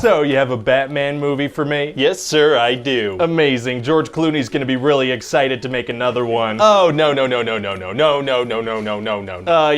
So, you have a Batman movie for me? Yes, sir, I do. Amazing. George Clooney's gonna be really excited to make another one. Oh, no. You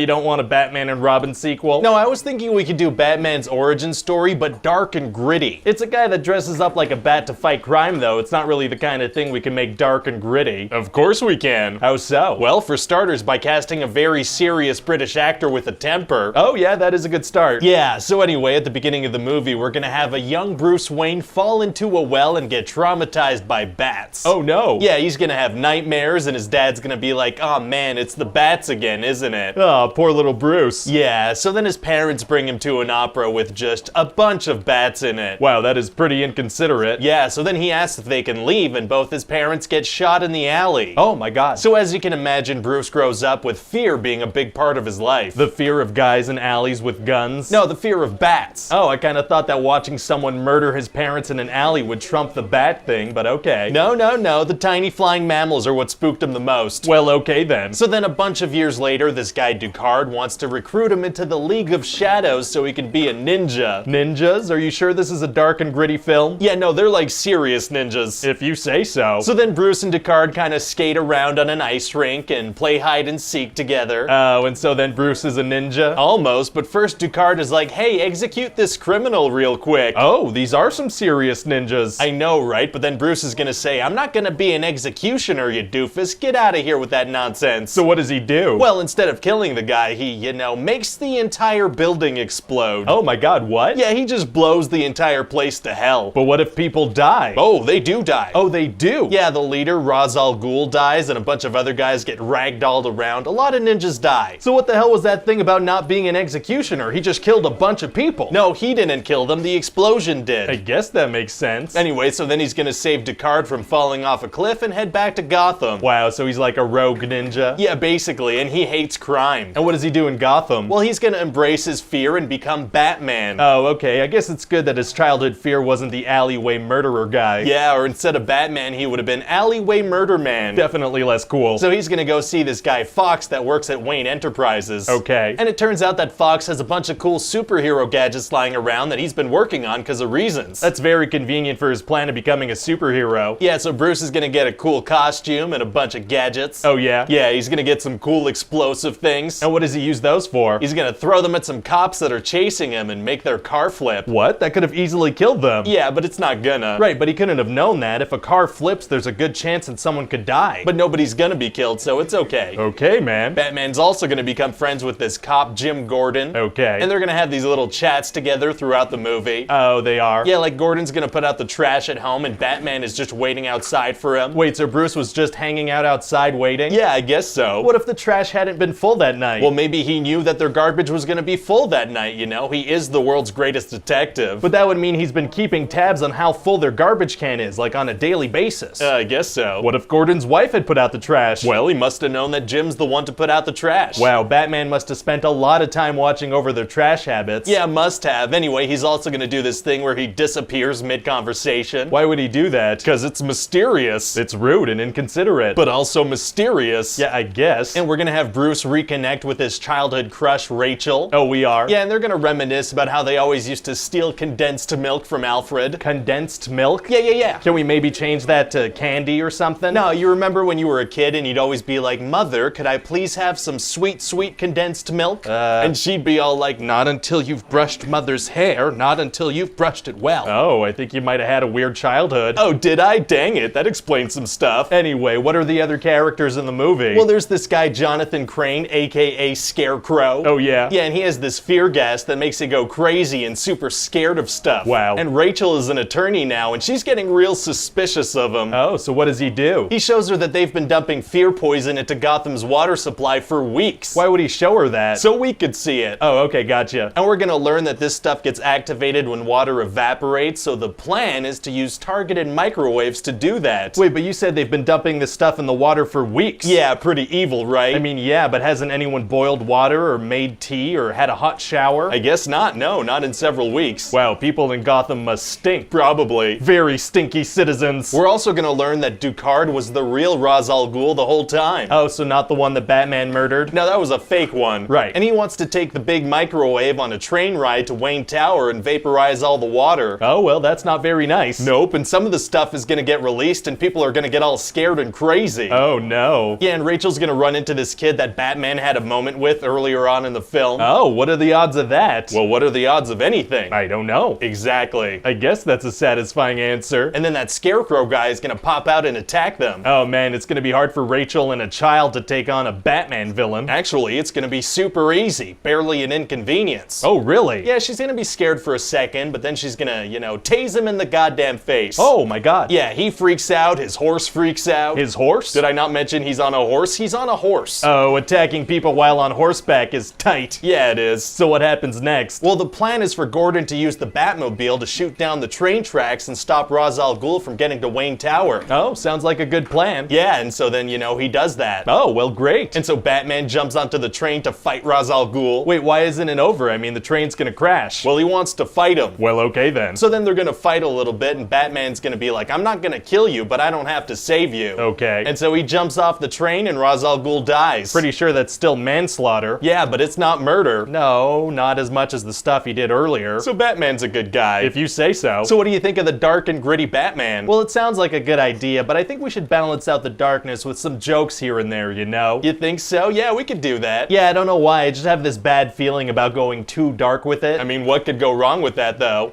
don't want a Batman and Robin sequel? No, I was thinking we could do Batman's origin story, but dark and gritty. It's a guy that dresses up like a bat to fight crime, though. It's not really the kind of thing we can make dark and gritty. Of course we can. How so? Well, for starters, by casting a very serious British actor with a temper. Oh yeah, that is a good start. Yeah, so anyway, at the beginning of the movie, we're gonna have a young Bruce Wayne fall into a well and get traumatized by bats. Oh no. Yeah, he's gonna have nightmares and his dad's gonna be like, oh man, it's the bats again, isn't it? Oh, poor little Bruce. Yeah, so then his parents bring him to an opera with just a bunch of bats in it. Wow, that is pretty inconsiderate. Yeah, so then he asks if they can leave and both his parents get shot in the alley. Oh my god. So as you can imagine, Bruce grows up with fear being a big part of his life. The fear of guys in alleys with guns? No, the fear of bats. Oh, I kind of thought that watching someone murder his parents in an alley would trump the bat thing, but okay. No, the tiny flying mammals are what spooked him the most. Well, okay then. So then a bunch of years later, this guy Ducard wants to recruit him into the League of Shadows so he can be a ninja. Ninjas? Are you sure this is a dark and gritty film? Yeah, no, they're like serious ninjas. If you say so. So then Bruce and Ducard kind of skate around on an ice rink and play hide and seek together. Oh, and so then Bruce is a ninja? Almost, but first Ducard is like, hey, execute this criminal real quick. Oh, these are some serious ninjas. I know, right? But then Bruce is gonna say, I'm not gonna be an executioner, you doofus. Get out of here with that nonsense. So what does he do? Well, instead of killing the guy, he, makes the entire building explode. Oh my god, what? Yeah, he just blows the entire place to hell. But what if people die? Oh, they do die. Oh, they do? Yeah, the leader, Ra's al Ghul, dies, and a bunch of other guys get ragdolled around. A lot of ninjas die. So what the hell was that thing about not being an executioner? He just killed a bunch of people. No, he didn't kill them, the explosion did. I guess that makes sense. Anyway, so then he's gonna save Ducard from falling off a cliff and head back to Gotham. Wow, so he's like a rogue ninja? Yeah, basically, and he hates crime. And what does he do in Gotham? Well, he's gonna embrace his fear and become Batman. Oh, okay, I guess it's good that his childhood fear wasn't the alleyway murderer guy. Yeah, or instead of Batman, he would have been Alleyway Murder Man. Definitely less cool. So he's gonna go see this guy Fox that works at Wayne Enterprises. Okay. And it turns out that Fox has a bunch of cool superhero gadgets lying around that he's been working on because of reasons. That's very convenient for his plan of becoming a superhero. Yeah, so Bruce is gonna get a cool costume and a bunch of gadgets. Oh yeah? Yeah, he's gonna get some cool explosive things. And what does he use those for? He's gonna throw them at some cops that are chasing him and make their car flip. What? That could have easily killed them. Yeah, but it's not gonna. Right, but he couldn't have known that. If a car flips, there's a good chance that someone could die. But nobody's gonna be killed, so it's okay. Okay, man. Batman's also gonna become friends with this cop, Jim Gordon. Okay. And they're gonna have these little chats together throughout the movie. Oh, they are? Yeah, like Gordon's gonna put out the trash at home and Batman is just waiting outside for him. Wait, so Bruce was just hanging out outside waiting? Yeah, I guess so. What if the trash hadn't been full that night? Well, maybe he knew that their garbage was gonna be full that night, He is the world's greatest detective. But that would mean he's been keeping tabs on how full their garbage can is, like on a daily basis. I guess so. What if Gordon's wife had put out the trash? Well, he must have known that Jim's the one to put out the trash. Wow, Batman must have spent a lot of time watching over their trash habits. Yeah, must have. Anyway, he's also gonna do this thing where he disappears mid-conversation. Why would he do that? Because it's mysterious. It's rude and inconsiderate. But also mysterious. Yeah, I guess. And we're gonna have Bruce reconnect with his childhood crush, Rachel. Oh, we are? Yeah, and they're gonna reminisce about how they always used to steal condensed milk from Alfred. Condensed milk? Yeah. Can we maybe change that to candy or something? No, you remember when you were a kid and you'd always be like, Mother, could I please have some sweet, sweet condensed milk? And she'd be all like, not until you've brushed Mother's hair, not until you've brushed it well. Oh, I think you might have had a weird childhood. Oh, did I? Dang it, that explains some stuff. Anyway, what are the other characters in the movie? Well, there's this guy, Jonathan Crane, aka Scarecrow. Oh, yeah? Yeah, and he has this fear gas that makes it go crazy and super scared of stuff. Wow. And Rachel is an attorney now, and she's getting real suspicious of him. Oh, so what does he do? He shows her that they've been dumping fear poison into Gotham's water supply for weeks. Why would he show her that? So we could see it. Oh, okay, gotcha. And we're gonna learn that this stuff gets activated when water evaporates, so the plan is to use targeted microwaves to do that. Wait, but you said they've been dumping this stuff in the water for weeks. Yeah, pretty evil, right? I mean, yeah, but hasn't anyone boiled water or made tea or had a hot shower? I guess not, no, not in several weeks. Wow, people in Gotham must stink. Probably. Very stinky citizens. We're also gonna learn that Ducard was the real Ra's al Ghul the whole time. Oh, so not the one that Batman murdered? No, that was a fake one. Right. And he wants to take the big microwave on a train ride to Wayne Tower and vaporize sanitize all the water. Oh, well, that's not very nice. Nope, and some of the stuff is gonna get released and people are gonna get all scared and crazy. Oh, no. Yeah, and Rachel's gonna run into this kid that Batman had a moment with earlier on in the film. Oh, what are the odds of that? Well, what are the odds of anything? I don't know. Exactly. I guess that's a satisfying answer. And then that Scarecrow guy is gonna pop out and attack them. Oh man, it's gonna be hard for Rachel and a child to take on a Batman villain. Actually, it's gonna be super easy, barely an inconvenience. Oh, really? Yeah, she's gonna be scared for a second, but then she's gonna, tase him in the goddamn face. Oh my god. Yeah, he freaks out, his horse freaks out. His horse? Did I not mention he's on a horse? He's on a horse. Oh, attacking people while on horseback is tight. Yeah, it is. So what happens next? Well, the plan is for Gordon to use the Batmobile to shoot down the train tracks and stop Ra's al Ghul from getting to Wayne Tower. Oh, sounds like a good plan. Yeah, and so then, he does that. Oh, well, great. And so Batman jumps onto the train to fight Ra's al Ghul. Wait, why isn't it over? I mean, the train's gonna crash. Well, he wants to fight him. Well, okay then. So then they're gonna fight a little bit, and Batman's gonna be like, I'm not gonna kill you, but I don't have to save you. Okay. And so he jumps off the train, and Ra's al Ghul dies. Pretty sure that's still manslaughter. Yeah, but it's not murder. No, not as much as the stuff he did earlier. So Batman's a good guy. If you say so. So what do you think of the dark and gritty Batman? Well, it sounds like a good idea, but I think we should balance out the darkness with some jokes here and there, you know? You think so? Yeah, we could do that. Yeah, I don't know why, I just have this bad feeling about going too dark with it. I mean, what could go wrong with that, though?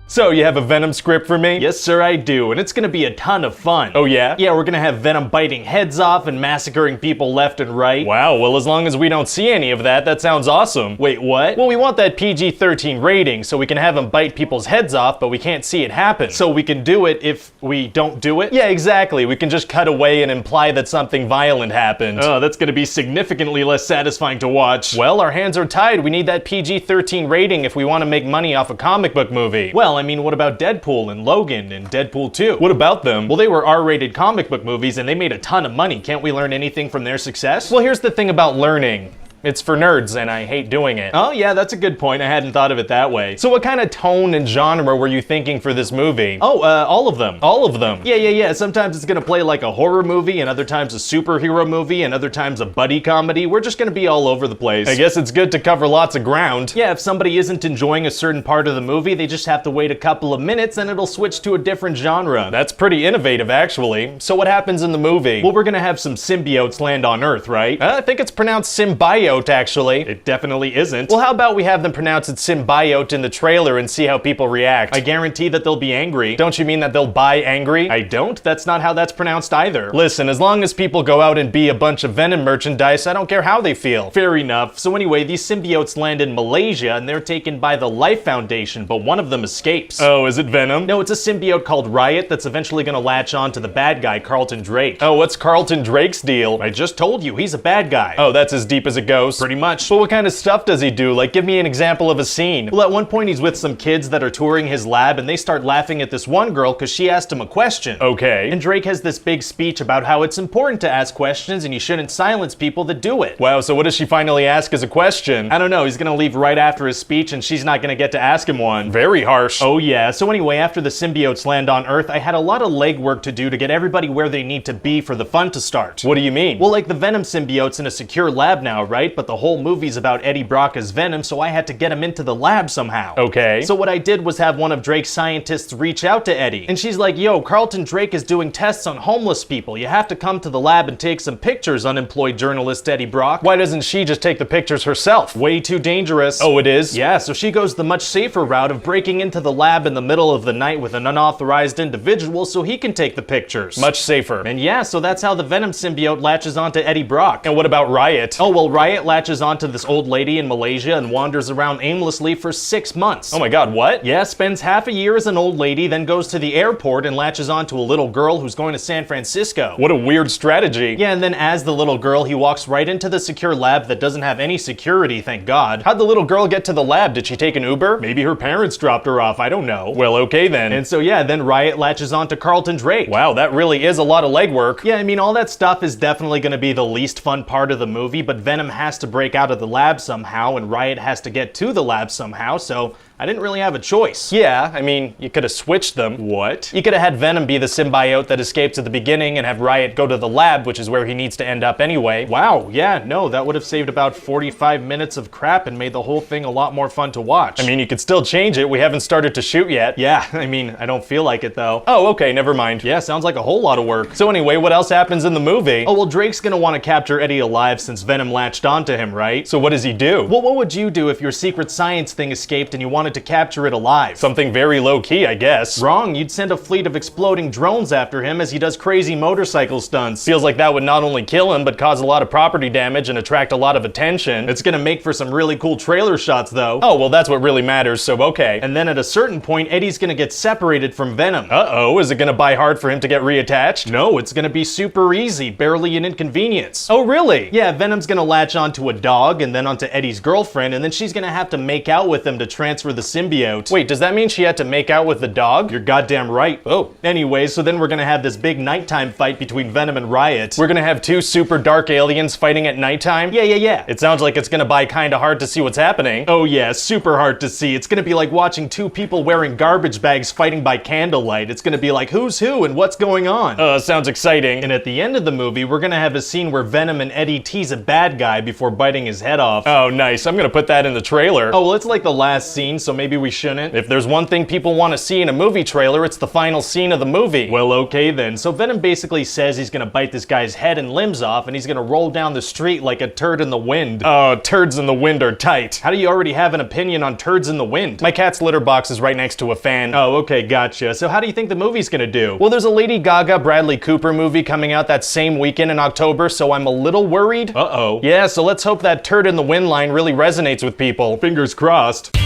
So, you have a Venom script for me? Yes, sir, I do, and it's gonna be a ton of fun. Oh yeah? Yeah, we're gonna have Venom biting heads off and massacring people left and right. Wow, well as long as we don't see any of that, that sounds awesome. Wait, what? Well, we want that PG-13 rating, so we can have him bite people's heads off, but we can't see it happen. So we can do it if we don't do it? Yeah, exactly. We can just cut away and imply that something violent happened. Oh, that's gonna be significantly less satisfying to watch. Well, our hands are tied. We need that PG-13 rating if we want to make money off a comic book movie. Well, I mean, what about Deadpool and Logan and Deadpool 2? What about them? Well, they were R-rated comic book movies and they made a ton of money. Can't we learn anything from their success? Well, here's the thing about learning. It's for nerds, and I hate doing it. Oh yeah, that's a good point. I hadn't thought of it that way. So what kind of tone and genre were you thinking for this movie? Oh, all of them. All of them? Yeah. Sometimes it's gonna play like a horror movie, and other times a superhero movie, and other times a buddy comedy. We're just gonna be all over the place. I guess it's good to cover lots of ground. Yeah, if somebody isn't enjoying a certain part of the movie, they just have to wait a couple of minutes and it'll switch to a different genre. That's pretty innovative, actually. So what happens in the movie? Well, we're gonna have some symbiotes land on Earth, right? I think it's pronounced symbiote, actually. It definitely isn't. Well, how about we have them pronounce it symbiote in the trailer and see how people react? I guarantee that they'll be angry. Don't you mean that they'll buy angry? I don't. That's not how that's pronounced either. Listen, as long as people go out and be a bunch of Venom merchandise, I don't care how they feel. Fair enough. So anyway, these symbiotes land in Malaysia and they're taken by the Life Foundation, but one of them escapes. Oh, is it Venom? No, it's a symbiote called Riot that's eventually gonna latch on to the bad guy, Carlton Drake. Oh, what's Carlton Drake's deal? I just told you, he's a bad guy. Oh, that's as deep as it goes? Pretty much. But what kind of stuff does he do? Like, give me an example of a scene. Well, at one point he's with some kids that are touring his lab and they start laughing at this one girl because she asked him a question. Okay. And Drake has this big speech about how it's important to ask questions and you shouldn't silence people that do it. Wow, so what does she finally ask as a question? I don't know, he's gonna leave right after his speech and she's not gonna get to ask him one. Very harsh. Oh yeah, so anyway, after the symbiotes land on Earth, I had a lot of legwork to do to get everybody where they need to be for the fun to start. What do you mean? Well, like the Venom symbiote's in a secure lab now, right? But the whole movie's about Eddie Brock as Venom, so I had to get him into the lab somehow. Okay. So what I did was have one of Drake's scientists reach out to Eddie. And she's like, yo, Carlton Drake is doing tests on homeless people. You have to come to the lab and take some pictures, unemployed journalist Eddie Brock. Why doesn't she just take the pictures herself? Way too dangerous. Oh, it is? Yeah, so she goes the much safer route of breaking into the lab in the middle of the night with an unauthorized individual so he can take the pictures. Much safer. And yeah, so that's how the Venom symbiote latches onto Eddie Brock. And what about Riot? Oh, well, Riot latches onto this old lady in Malaysia and wanders around aimlessly for 6 months. Oh my god, what? Yeah, spends half a year as an old lady, then goes to the airport and latches onto a little girl who's going to San Francisco. What a weird strategy. Yeah, and then as the little girl, he walks right into the secure lab that doesn't have any security, thank God. How'd the little girl get to the lab? Did she take an Uber? Maybe her parents dropped her off, I don't know. Well, okay then. And so yeah, then Riot latches onto Carlton Drake. Wow, that really is a lot of legwork. Yeah, I mean, all that stuff is definitely gonna be the least fun part of the movie, but Venom has to break out of the lab somehow, and Riot has to get to the lab somehow, so I didn't really have a choice. Yeah, I mean, you could have switched them. What? You could have had Venom be the symbiote that escapes at the beginning and have Riot go to the lab, which is where he needs to end up anyway. Wow, yeah, no, that would have saved about 45 minutes of crap and made the whole thing a lot more fun to watch. I mean, you could still change it. We haven't started to shoot yet. Yeah, I mean, I don't feel like it though. Oh, okay, never mind. Yeah, sounds like a whole lot of work. So anyway, what else happens in the movie? Oh, well, Drake's gonna want to capture Eddie alive since Venom latched onto him, right? So what does he do? Well, what would you do if your secret science thing escaped and you wanted to capture it alive? Something very low-key, I guess. Wrong, you'd send a fleet of exploding drones after him as he does crazy motorcycle stunts. Feels like that would not only kill him, but cause a lot of property damage and attract a lot of attention. It's gonna make for some really cool trailer shots though. Oh, well, that's what really matters, so okay. And then at a certain point, Eddie's gonna get separated from Venom. Uh-oh, is it gonna be hard for him to get reattached? No, it's gonna be super easy, barely an inconvenience. Oh, really? Yeah, Venom's gonna latch onto a dog and then onto Eddie's girlfriend, and then she's gonna have to make out with him to transfer the symbiote. Wait, does that mean she had to make out with the dog? You're goddamn right. Oh. Anyway, so then we're gonna have this big nighttime fight between Venom and Riot. We're gonna have two super dark aliens fighting at nighttime? Yeah. It sounds like it's gonna be kinda hard to see what's happening. Oh yeah, super hard to see. It's gonna be like watching two people wearing garbage bags fighting by candlelight. It's gonna be like who's who and what's going on. Sounds exciting. And at the end of the movie, we're gonna have a scene where Venom and Eddie tease a bad guy before biting his head off. Oh, nice. I'm gonna put that in the trailer. Oh, well, it's like the last scene, so maybe we shouldn't. If there's one thing people want to see in a movie trailer, it's the final scene of the movie. Well, okay then. So Venom basically says he's gonna bite this guy's head and limbs off, and he's gonna roll down the street like a turd in the wind. Oh, turds in the wind are tight. How do you already have an opinion on turds in the wind? My cat's litter box is right next to a fan. Oh, okay, gotcha. So how do you think the movie's gonna do? Well, there's a Lady Gaga, Bradley Cooper movie coming out that same weekend in October, so I'm a little worried. Uh-oh. Yeah, so let's hope that turd in the wind line really resonates with people. Fingers crossed.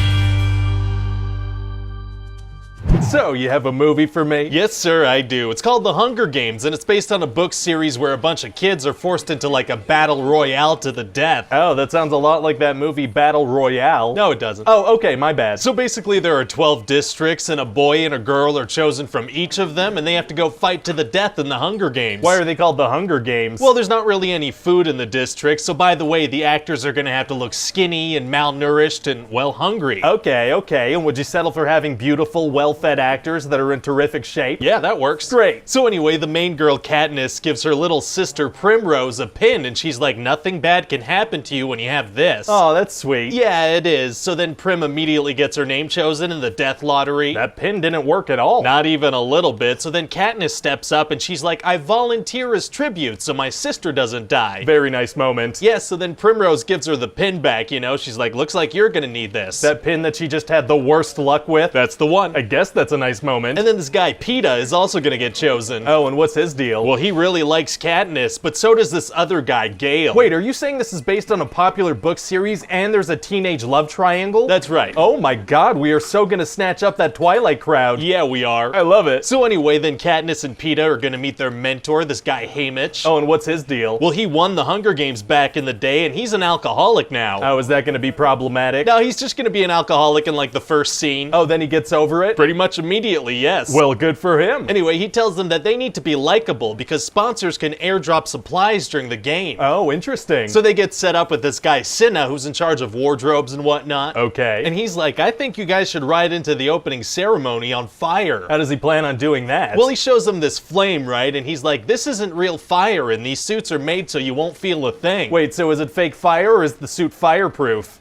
So, you have a movie for me? Yes, sir, I do. It's called The Hunger Games, and it's based on a book series where a bunch of kids are forced into like a battle royale to the death. Oh, that sounds a lot like that movie Battle Royale. No, it doesn't. Oh, okay, my bad. So basically there are 12 districts, and a boy and a girl are chosen from each of them, and they have to go fight to the death in the Hunger Games. Why are they called the Hunger Games? Well, there's not really any food in the district, so by the way, the actors are gonna have to look skinny and malnourished and, well, hungry. Okay, and would you settle for having beautiful, well-fed actors that are in terrific shape? Yeah, that works. Great. So anyway, the main girl, Katniss, gives her little sister Primrose a pin, and she's like, nothing bad can happen to you when you have this. Oh, that's sweet. Yeah, it is. So then Prim immediately gets her name chosen in the death lottery. That pin didn't work at all. Not even a little bit. So then Katniss steps up and she's like, I volunteer as tribute so my sister doesn't die. Very nice moment. Yeah, so then Primrose gives her the pin back, you know? She's like, looks like you're gonna need this. That pin that she just had the worst luck with? That's the one. I guess that's a nice moment. And then this guy, PETA, is also gonna get chosen. Oh, and what's his deal? Well, he really likes Katniss, but so does this other guy, Gale. Wait, are you saying this is based on a popular book series and there's a teenage love triangle? That's right. Oh my god, we are so gonna snatch up that Twilight crowd. Yeah, we are. I love it. So anyway, then Katniss and PETA are gonna meet their mentor, this guy, Haymitch. Oh, and what's his deal? Well, he won the Hunger Games back in the day, and he's an alcoholic now. Oh, is that gonna be problematic? No, he's just gonna be an alcoholic in like the first scene. Oh, then he gets over it? Pretty much immediately, yes. Well, good for him. Anyway, he tells them that they need to be likable because sponsors can airdrop supplies during the game. Oh, interesting. So they get set up with this guy, Cinna, who's in charge of wardrobes and whatnot. Okay. And he's like, I think you guys should ride into the opening ceremony on fire. How does he plan on doing that? Well, he shows them this flame, right? And he's like, this isn't real fire, and these suits are made so you won't feel a thing. Wait, so is it fake fire or is the suit fireproof?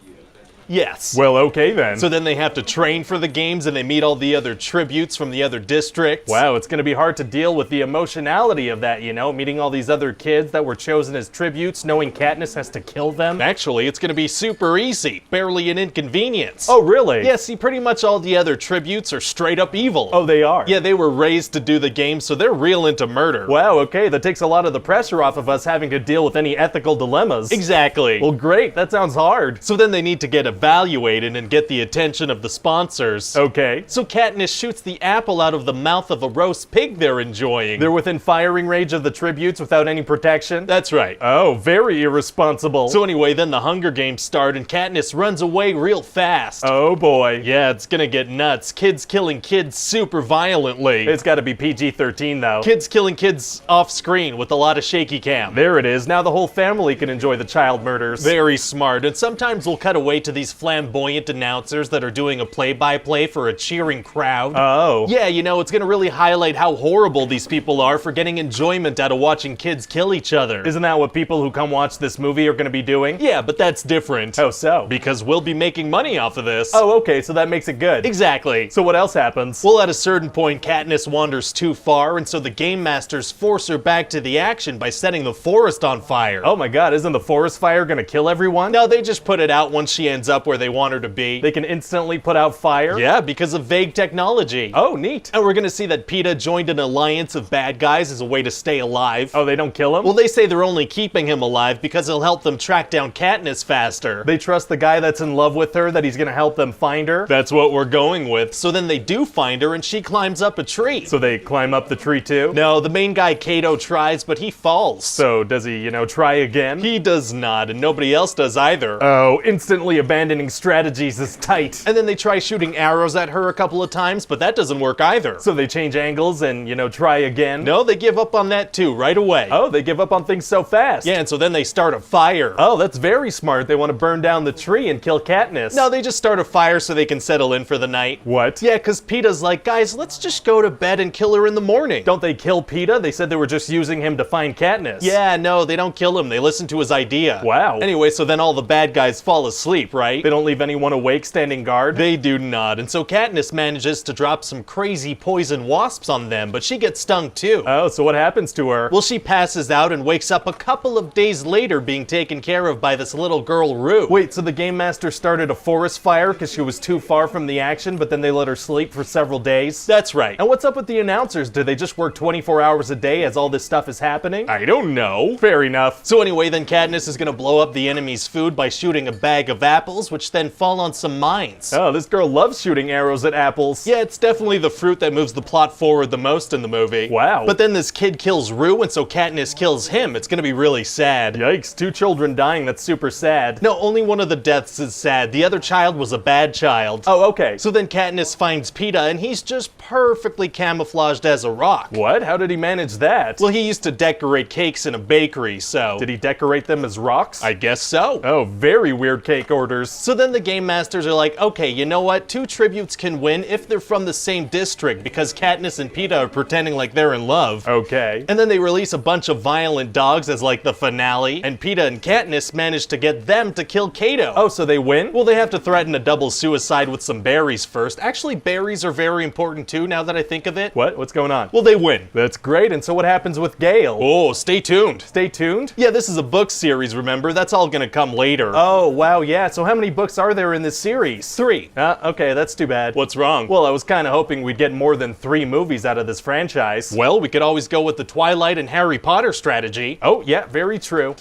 Yes. Well, okay then. So then they have to train for the games and they meet all the other tributes from the other districts. Wow, it's gonna be hard to deal with the emotionality of that, you know? Meeting all these other kids that were chosen as tributes, knowing Katniss has to kill them. Actually, it's gonna be super easy. Barely an inconvenience. Oh, really? Yeah, see, pretty much all the other tributes are straight up evil. Oh, they are? Yeah, they were raised to do the game, so they're real into murder. Wow, okay, that takes a lot of the pressure off of us having to deal with any ethical dilemmas. Exactly. Well, great, that sounds hard. So then they need to get evaluated and get the attention of the sponsors. Okay. So Katniss shoots the apple out of the mouth of a roast pig they're enjoying. They're within firing range of the tributes without any protection? That's right. Oh, very irresponsible. So anyway, then the Hunger Games start and Katniss runs away real fast. Oh boy. Yeah, it's gonna get nuts. Kids killing kids super violently. It's gotta be PG-13 though. Kids killing kids off screen with a lot of shaky cam. There it is. Now the whole family can enjoy the child murders. Very smart. And sometimes we'll cut away to these these flamboyant announcers that are doing a play-by-play for a cheering crowd. Oh. Yeah, you know, it's gonna really highlight how horrible these people are for getting enjoyment out of watching kids kill each other. Isn't that what people who come watch this movie are gonna be doing? Yeah, but that's different. Oh, so? Because we'll be making money off of this. Oh, okay, so that makes it good. Exactly. So what else happens? Well, at a certain point, Katniss wanders too far, and so the Game Masters force her back to the action by setting the forest on fire. Oh my god, isn't the forest fire gonna kill everyone? No, they just put it out once she ends up where they want her to be. They can instantly put out fire? Yeah, because of vague technology. Oh, neat. And we're gonna see that PETA joined an alliance of bad guys as a way to stay alive. Oh, they don't kill him? Well, they say they're only keeping him alive because it'll help them track down Katniss faster. They trust the guy that's in love with her, that he's gonna help them find her? That's what we're going with. So then they do find her and she climbs up a tree. So they climb up the tree too? No, the main guy Kato tries, but he falls. So does he, try again? He does not, and nobody else does either. Oh, instantly abandoning strategies is tight. And then they try shooting arrows at her a couple of times, but that doesn't work either. So they change angles and, try again? No, they give up on that too, right away. Oh, they give up on things so fast. Yeah, and so then they start a fire. Oh, that's very smart. They want to burn down the tree and kill Katniss. No, they just start a fire so they can settle in for the night. What? Yeah, because PETA's like, guys, let's just go to bed and kill her in the morning. Don't they kill PETA? They said they were just using him to find Katniss. Yeah, no, they don't kill him. They listen to his idea. Wow. Anyway, so then all the bad guys fall asleep, right? They don't leave anyone awake standing guard? They do not. And so Katniss manages to drop some crazy poison wasps on them, but she gets stung too. Oh, so what happens to her? Well, she passes out and wakes up a couple of days later being taken care of by this little girl, Rue. Wait, so the Game Master started a forest fire because she was too far from the action, but then they let her sleep for several days? That's right. And what's up with the announcers? Do they just work 24 hours a day as all this stuff is happening? I don't know. Fair enough. So anyway, then Katniss is gonna blow up the enemy's food by shooting a bag of apples, which then fall on some mines. Oh, this girl loves shooting arrows at apples. Yeah, it's definitely the fruit that moves the plot forward the most in the movie. Wow. But then this kid kills Rue, and so Katniss kills him. It's gonna be really sad. Yikes, 2 children dying, that's super sad. No, only one of the deaths is sad. The other child was a bad child. Oh, okay. So then Katniss finds PETA, and he's just perfectly camouflaged as a rock. What? How did he manage that? Well, he used to decorate cakes in a bakery, so... Did he decorate them as rocks? I guess so. Oh, very weird cake orders. So then the Game Masters are like, okay, you know what? 2 tributes can win if they're from the same district, because Katniss and PETA are pretending like they're in love. Okay. And then they release a bunch of violent dogs as like the finale, and PETA and Katniss manage to get them to kill Kato. Oh, so they win? Well, they have to threaten a double suicide with some berries first. Actually, berries are very important too, now that I think of it. What? What's going on? Well, they win. That's great, and so what happens with Gale? Oh, stay tuned. Stay tuned? Yeah, this is a book series, remember? That's all gonna come later. Oh, wow, yeah. So how many books are there in this series? 3. Okay, that's too bad. What's wrong? Well, I was kind of hoping we'd get more than 3 movies out of this franchise. Well, we could always go with the Twilight and Harry Potter strategy. Oh, yeah, very true.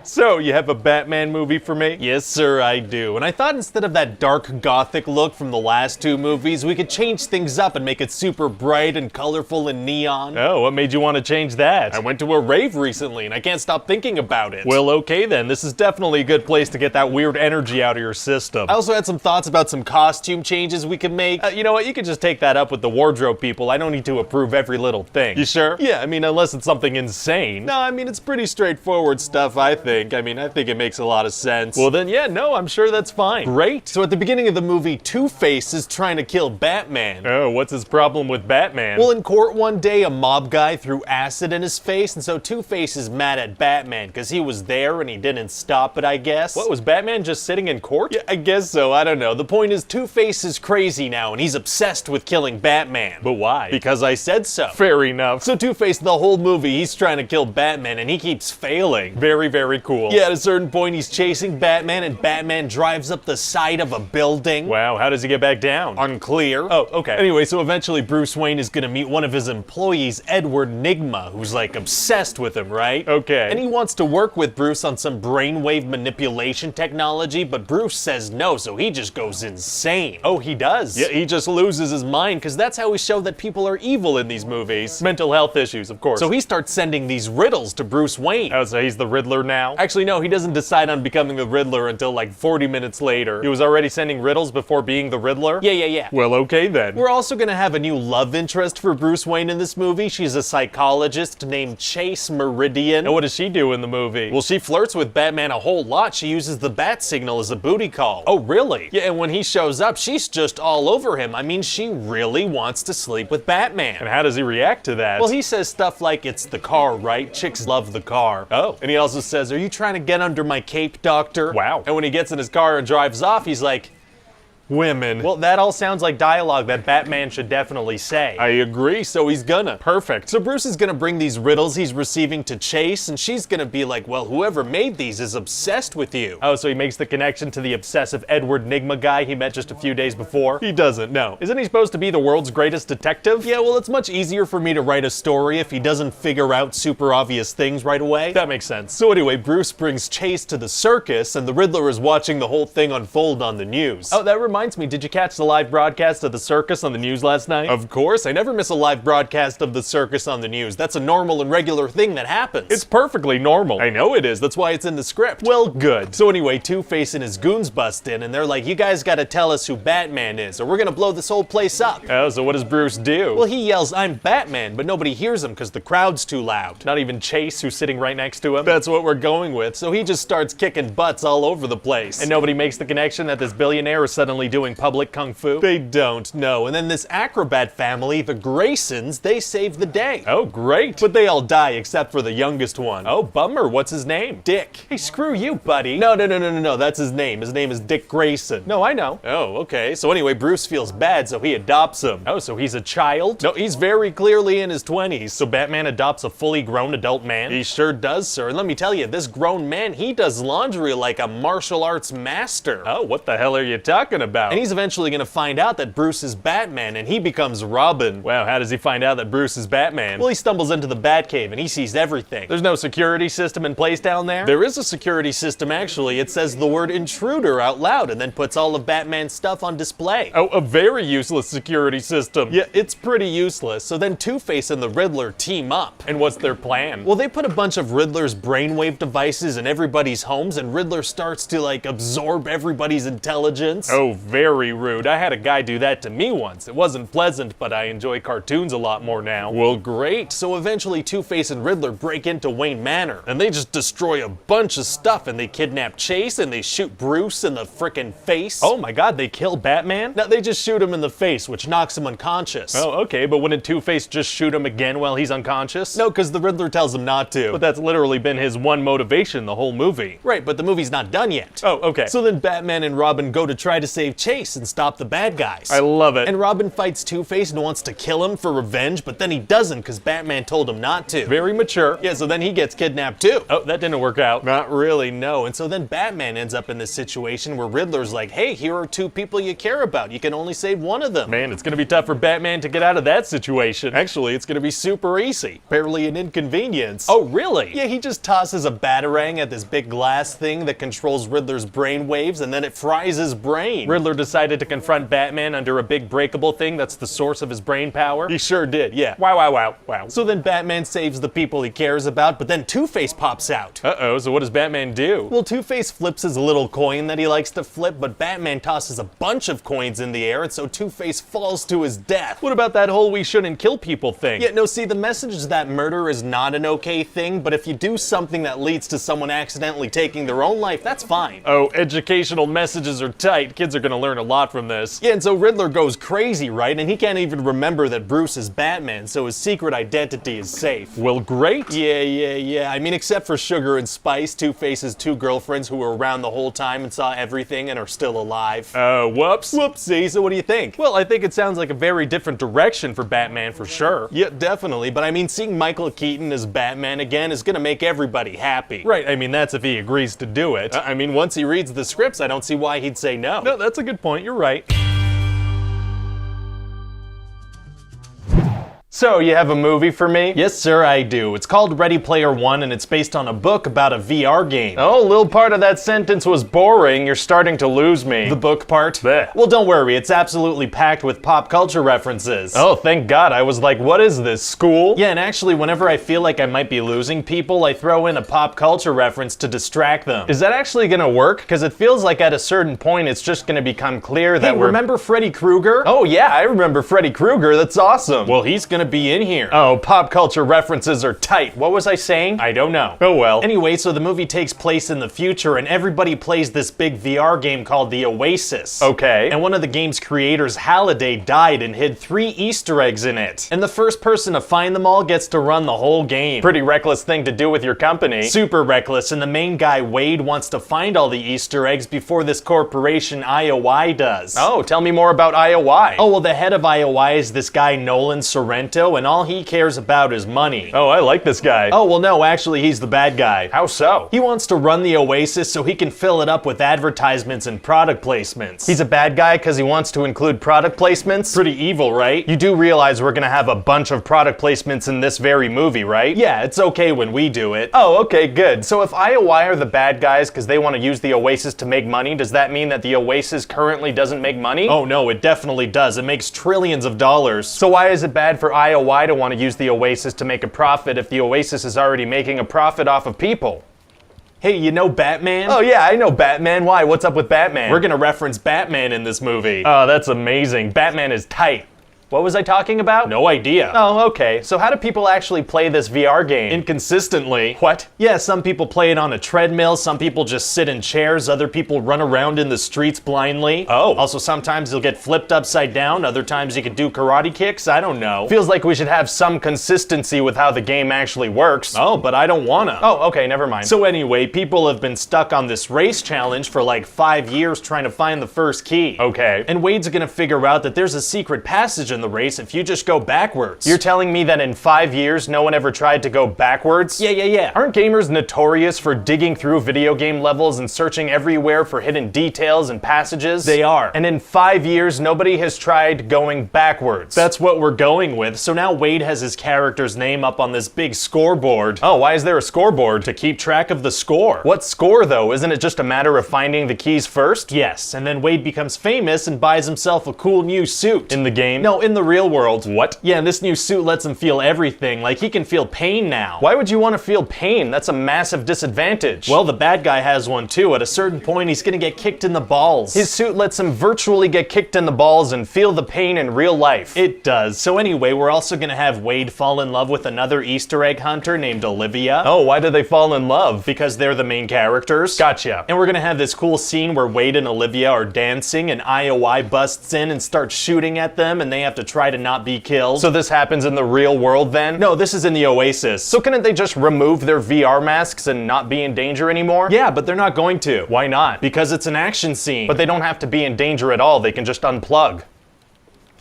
So, you have a Batman movie for me? Yes, sir, I do. And I thought instead of that dark gothic look from the last 2 movies, we could change things up and make it super bright and colorful and neon. Oh, what made you want to change that? I went to a rave recently and I can't stop thinking about it. Well, okay then. This is definitely a good place to get that weird energy out of your system. I also had some thoughts about some costume changes we could make. You know what? You could just take that up with the wardrobe people. I don't need to approve every little thing. You sure? Yeah, I mean, unless it's something insane. No, I mean, it's pretty straightforward stuff, I think. I mean, I think it makes a lot of sense. Well then, yeah, no, I'm sure that's fine. Great. So at the beginning of the movie, Two-Face is trying to kill Batman. Oh, what's his problem with Batman? Well, in court one day, a mob guy threw acid in his face, and so Two-Face is mad at Batman because he was there and he didn't stop it, I guess. What, was Batman just sitting in court? Yeah, I guess so. I don't know. The point is, Two-Face is crazy now, and he's obsessed with killing Batman. But why? Because I said so. Fair enough. So Two-Face, the whole movie, he's trying to kill Batman, and he keeps failing. Very, very cool. Yeah, at a certain point, he's chasing Batman, and Batman drives up the side of a building. Wow, how does he get back down? Unclear. Oh, okay. Anyway, so eventually Bruce Wayne is gonna meet one of his employees, Edward Nygma, who's like obsessed with him, right? Okay. And he wants to work with Bruce on some brainwave manipulation technology, but Bruce says no, so he just goes insane. Oh, he does? Yeah, he just loses his mind, because that's how we show that people are evil in these movies. Mental health issues, of course. So he starts sending these riddles to Bruce Wayne. Oh, so he's the Riddler now? now. Actually, no, he doesn't decide on becoming the Riddler until like 40 minutes later. He was already sending riddles before being the Riddler? Yeah. Well, okay then. We're also gonna have a new love interest for Bruce Wayne in this movie. She's a psychologist named Chase Meridian. And what does she do in the movie? Well, she flirts with Batman a whole lot. She uses the bat signal as a booty call. Oh, really? Yeah, and when he shows up, she's just all over him. I mean, she really wants to sleep with Batman. And how does he react to that? Well, he says stuff like, it's the car, right? Chicks love the car. Oh. And he also says, are you trying to get under my cape, doctor? Wow. And when he gets in his car and drives off, he's like, women. Well, that all sounds like dialogue that Batman should definitely say. I agree, so he's gonna. Perfect. So Bruce is gonna bring these riddles he's receiving to Chase, and she's gonna be like, well, whoever made these is obsessed with you. Oh, so he makes the connection to the obsessive Edward Nygma guy he met just a few days before? He doesn't, no. Isn't he supposed to be the world's greatest detective? Yeah, well, it's much easier for me to write a story if he doesn't figure out super obvious things right away. That makes sense. So anyway, Bruce brings Chase to the circus, and the Riddler is watching the whole thing unfold on the news. Oh, that reminds me, did you catch the live broadcast of the circus on the news last night? Of course, I never miss a live broadcast of the circus on the news. That's a normal and regular thing that happens. It's perfectly normal. I know it is, that's why it's in the script. Well, good. So anyway, Two-Face and his goons bust in, and they're like, you guys gotta tell us who Batman is, or we're gonna blow this whole place up. Oh, so what does Bruce do? Well, he yells, I'm Batman, but nobody hears him because the crowd's too loud. Not even Chase, who's sitting right next to him? That's what we're going with, so he just starts kicking butts all over the place. And nobody makes the connection that this billionaire is suddenly doing public kung fu? They don't, no. And then this acrobat family, the Graysons, they save the day. Oh, great. But they all die except for the youngest one. Oh, bummer. What's his name? Dick. Hey, screw you, buddy. No, that's his name. His name is Dick Grayson. No, I know. Oh, okay. So anyway, Bruce feels bad, so he adopts him. Oh, so he's a child? No, he's very clearly in his 20s. So Batman adopts a fully grown adult man? He sure does, sir. And let me tell you, this grown man, he does laundry like a martial arts master. Oh, what the hell are you talking about? And he's eventually gonna find out that Bruce is Batman, and he becomes Robin. Wow, how does he find out that Bruce is Batman? Well, he stumbles into the Batcave, and he sees everything. There's no security system in place down there? There is a security system, actually. It says the word intruder out loud, and then puts all of Batman's stuff on display. Oh, a very useless security system. Yeah, it's pretty useless. So then Two-Face and the Riddler team up. And what's their plan? Well, they put a bunch of Riddler's brainwave devices in everybody's homes, and Riddler starts to, like, absorb everybody's intelligence. Oh, very rude. I had a guy do that to me once. It wasn't pleasant, but I enjoy cartoons a lot more now. Well, great. So eventually Two-Face and Riddler break into Wayne Manor, and they just destroy a bunch of stuff, and they kidnap Chase, and they shoot Bruce in the frickin' face. Oh my god, they kill Batman? No, they just shoot him in the face, which knocks him unconscious. Oh, okay, but wouldn't Two-Face just shoot him again while he's unconscious? No, because the Riddler tells him not to. But that's literally been his one motivation the whole movie. Right, but the movie's not done yet. Oh, okay. So then Batman and Robin go to try to save Chase and stop the bad guys. I love it. And Robin fights Two-Face and wants to kill him for revenge, but then he doesn't because Batman told him not to. Very mature. Yeah, so then he gets kidnapped too. Oh, that didn't work out. Not really, no. And so then Batman ends up in this situation where Riddler's like, hey, here are two people you care about. You can only save one of them. Man, it's gonna be tough for Batman to get out of that situation. Actually, it's gonna be super easy. Barely an inconvenience. Oh, really? Yeah, he just tosses a batarang at this big glass thing that controls Riddler's brain waves, and then it fries his brain. Riddler decided to confront Batman under a big breakable thing that's the source of his brain power? He sure did, yeah. Wow. So then Batman saves the people he cares about, but then Two-Face pops out. Uh-oh, so what does Batman do? Well, Two-Face flips his little coin that he likes to flip, but Batman tosses a bunch of coins in the air, and so Two-Face falls to his death. What about that whole we shouldn't kill people thing? Yeah, no, see, the message is that murder is not an okay thing, but if you do something that leads to someone accidentally taking their own life, that's fine. Oh, educational messages are tight. Kids are gonna learn a lot from this. Yeah, and so Riddler goes crazy, right? And he can't even remember that Bruce is Batman, so his secret identity is safe. Well, great. Yeah. I mean, except for Sugar and Spice, Two-Face's two girlfriends who were around the whole time and saw everything and are still alive. Whoops. Whoopsie, so what do you think? Well, I think it sounds like a very different direction for Batman for sure. Yeah, definitely, but I mean, seeing Michael Keaton as Batman again is gonna make everybody happy. Right, I mean, that's if he agrees to do it. I mean, once he reads the scripts, I don't see why he'd say no. No, that's a good point, you're right. So, you have a movie for me? Yes, sir, I do. It's called Ready Player One, and it's based on a book about a VR game. Oh, a little part of that sentence was boring. You're starting to lose me. The book part? Blech. Well, don't worry, it's absolutely packed with pop culture references. Oh, thank God. I was like, what is this, school? Yeah, and actually, whenever I feel like I might be losing people, I throw in a pop culture reference to distract them. Is that actually gonna work? Because it feels like at a certain point it's just gonna become clear that we're... remember Freddy Krueger? Oh yeah, I remember Freddy Krueger. That's awesome. Well, he's gonna be in here. Oh, pop culture references are tight. What was I saying? I don't know. Oh well. Anyway, so the movie takes place in the future, and everybody plays this big VR game called the Oasis. Okay. And one of the game's creators, Halliday, died and hid 3 Easter eggs in it. And the first person to find them all gets to run the whole game. Pretty reckless thing to do with your company. Super reckless, and the main guy, Wade, wants to find all the Easter eggs before this corporation, IOI, does. Oh, tell me more about IOI. Oh, well, the head of IOI is this guy, Nolan Sorrento, and all he cares about is money. Oh, I like this guy. Oh, well, no, actually, he's the bad guy. How so? He wants to run the Oasis so he can fill it up with advertisements and product placements. He's a bad guy because he wants to include product placements? Pretty evil, right? You do realize we're gonna have a bunch of product placements in this very movie, right? Yeah, it's okay when we do it. Oh, okay, good. So if IOI are the bad guys because they want to use the Oasis to make money, does that mean that the Oasis currently doesn't make money? Oh no, it definitely does. It makes trillions of dollars. So why is it bad for IOI to want to use the Oasis to make a profit if the Oasis is already making a profit off of people? Hey, you know Batman? Oh yeah, I know Batman. Why? What's up with Batman? We're gonna reference Batman in this movie. Oh, that's amazing. Batman is tight. What was I talking about? No idea. Oh, okay. So how do people actually play this VR game? Inconsistently. What? Yeah, some people play it on a treadmill, some people just sit in chairs, other people run around in the streets blindly. Oh. Also, sometimes you'll get flipped upside down, other times you could do karate kicks, I don't know. Feels like we should have some consistency with how the game actually works. Oh, but I don't wanna. Oh, okay, never mind. So anyway, people have been stuck on this race challenge for like 5 years trying to find the first key. Okay. And Wade's gonna figure out that there's a secret passage in the race if you just go backwards. You're telling me that in 5 years, no one ever tried to go backwards? Yeah. Aren't gamers notorious for digging through video game levels and searching everywhere for hidden details and passages? They are. And in 5 years, nobody has tried going backwards. That's what we're going with. So now Wade has his character's name up on this big scoreboard. Oh, why is there a scoreboard? To keep track of the score. What score, though? Isn't it just a matter of finding the keys first? Yes, and then Wade becomes famous and buys himself a cool new suit. In the game? No, in the real world. What? Yeah, and this new suit lets him feel everything, like he can feel pain now. Why would you want to feel pain? That's a massive disadvantage. Well, the bad guy has one too. At a certain point, he's gonna get kicked in the balls. His suit lets him virtually get kicked in the balls and feel the pain in real life. It does. So anyway, we're also gonna have Wade fall in love with another Easter egg hunter named Olivia. Oh, why did they fall in love? Because they're the main characters. Gotcha. And we're gonna have this cool scene where Wade and Olivia are dancing and IOI busts in and starts shooting at them and they have to try to not be killed. So this happens in the real world then? No, this is in the Oasis. So couldn't they just remove their VR masks and not be in danger anymore? Yeah, but they're not going to. Why not? Because it's an action scene. But they don't have to be in danger at all, they can just unplug.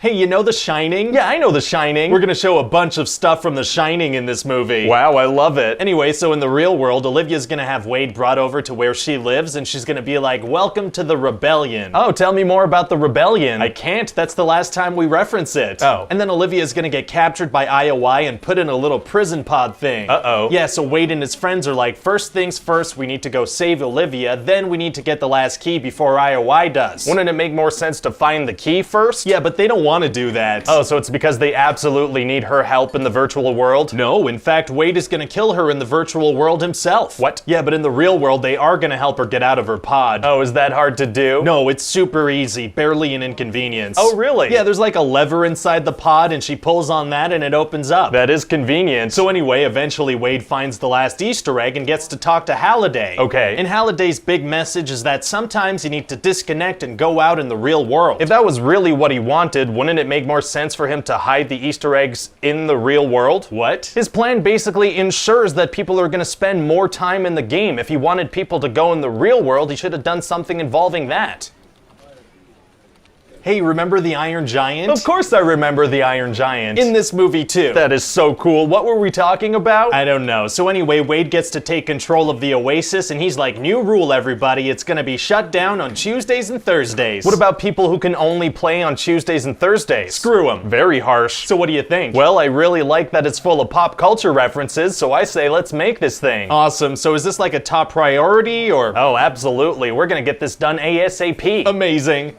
Hey, you know The Shining? Yeah, I know The Shining. We're gonna show a bunch of stuff from The Shining in this movie. Wow, I love it. Anyway, so in the real world, Olivia's gonna have Wade brought over to where she lives, and she's gonna be like, welcome to the rebellion. Oh, tell me more about the rebellion. I can't, that's the last time we reference it. Oh. And then Olivia's gonna get captured by IOI and put in a little prison pod thing. Uh-oh. Yeah, so Wade and his friends are like, first things first, we need to go save Olivia, then we need to get the last key before IOI does. Wouldn't it make more sense to find the key first? Yeah, but they don't want to do that. Oh, so it's because they absolutely need her help in the virtual world? No, in fact, Wade is gonna kill her in the virtual world himself. What? Yeah, but in the real world, they are gonna help her get out of her pod. Oh, is that hard to do? No, it's super easy, barely an inconvenience. Oh, really? Yeah, there's like a lever inside the pod, and she pulls on that, and it opens up. That is convenient. So anyway, eventually Wade finds the last Easter egg and gets to talk to Halliday. Okay. And Halliday's big message is that sometimes you need to disconnect and go out in the real world. If that was really what he wanted, wouldn't it make more sense for him to hide the Easter eggs in the real world? What? His plan basically ensures that people are gonna spend more time in the game. If he wanted people to go in the real world, he should have done something involving that. Hey, remember the Iron Giant? Of course I remember the Iron Giant. In this movie too. That is so cool. What were we talking about? I don't know. So anyway, Wade gets to take control of the Oasis and he's like, new rule everybody, it's gonna be shut down on Tuesdays and Thursdays. What about people who can only play on Tuesdays and Thursdays? Screw them. Very harsh. So what do you think? Well, I really like that it's full of pop culture references, so I say let's make this thing. Awesome. So is this like a top priority or? Oh, absolutely. We're gonna get this done ASAP. Amazing.